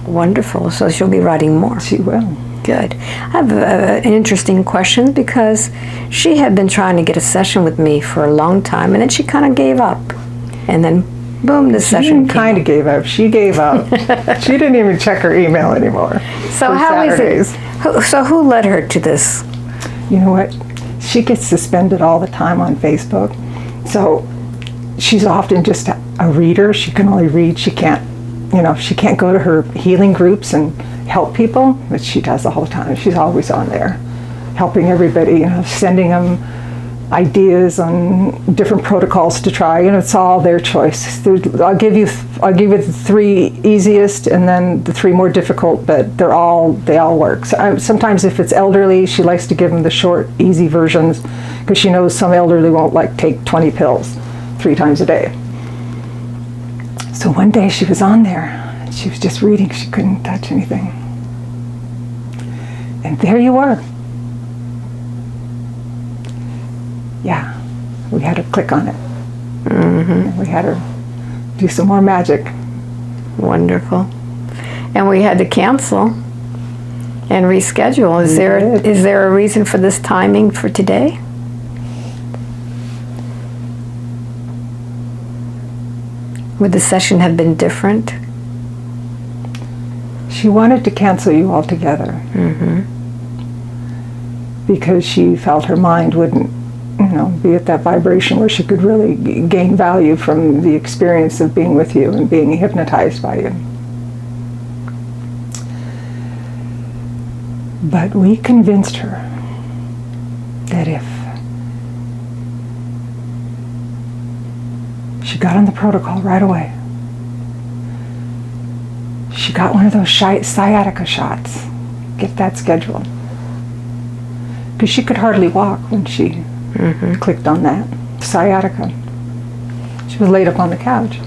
Wonderful. So she'll be writing more. She will. Good. I have an interesting question because she had been trying to get a session with me for a long time, and then she kind of gave up. And then, boom, the session came. Kind of gave up. She gave up. She didn't even check her email anymore. So how is it? So who led her to this? You know what? She gets suspended all the time on Facebook. So she's often just a reader. She can only read. She can't go to her healing groups and help people, but she does the whole time. She's always on there, helping everybody, you know, sending them ideas on different protocols to try. You know, it's all their choice. I'll give you the 3 easiest and then the 3 more difficult, but they all work. So sometimes if it's elderly, she likes to give them the short, easy versions because she knows some elderly won't take 20 pills 3 times a day. So one day she was on there and she was just reading. She couldn't touch anything. And there you were. Yeah, we had her click on it. Mm-hmm. And we had her do some more magic. Wonderful. And we had to cancel and reschedule. Is there a reason for this timing for today? Would the session have been different? She wanted to cancel you altogether. Mm-hmm. Because she felt her mind wouldn't, be at that vibration where she could really gain value from the experience of being with you and being hypnotized by you. But we convinced her that if she got on the protocol right away, she got one of those sciatica shots, get that scheduled. Because she could hardly walk when she clicked on that. Sciatica. She was laid up on the couch.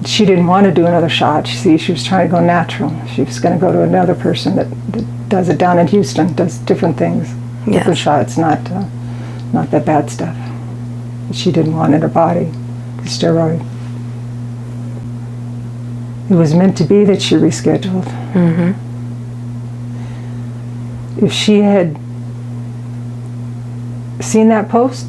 She didn't want to do another shot. She was trying to go natural. She was going to go to another person that does it down in Houston, does different things. Yes. Different shots, not that bad stuff. But she didn't want in her body, the steroid. It was meant to be that she rescheduled. Mm-hmm. If she had seen that post,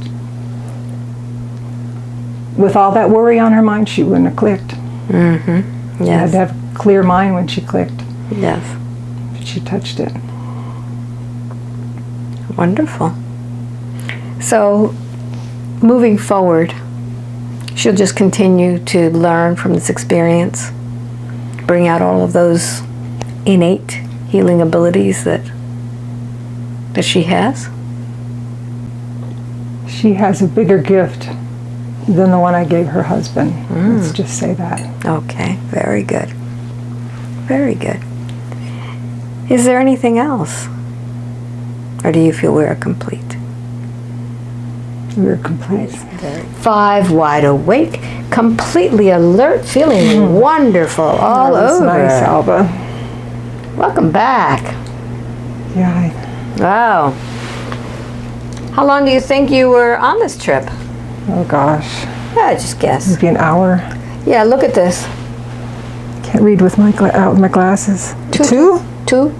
with all that worry on her mind, she wouldn't have clicked. Mm-hmm. Yes. She had to have a clear mind when she clicked. Yes. But she touched it. Wonderful. So, moving forward, she'll just continue to learn from this experience, bring out all of those innate healing abilities that she has. She has a bigger gift than the one I gave her husband. Let's just say that. Okay, very good. Very good. Is there anything else? Or do you feel we're complete? We're complete. 5 wide awake, completely alert, feeling wonderful all over. Nice, Alba. Welcome back. Yeah. Wow. How long do you think you were on this trip? Oh gosh. Yeah, just guess. Maybe an hour. Yeah, look at this. Can't read with my glasses. Two. 2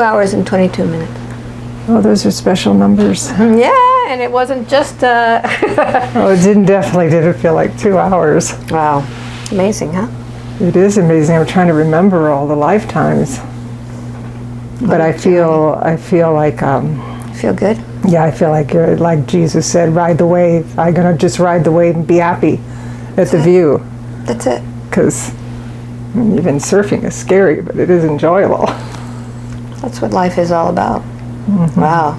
hours and 22 minutes. Oh, those are special numbers. Yeah, and it wasn't just Oh, it definitely didn't feel like 2 hours. Wow. Amazing, huh? It is amazing. I'm trying to remember all the lifetimes. But I feel like, Feel good? yeah, I feel like you're, like Jesus said, ride the wave. I'm going to just ride the wave and be happy at the view. That's it. Because even surfing is scary, but it is enjoyable. That's what life is all about. Wow.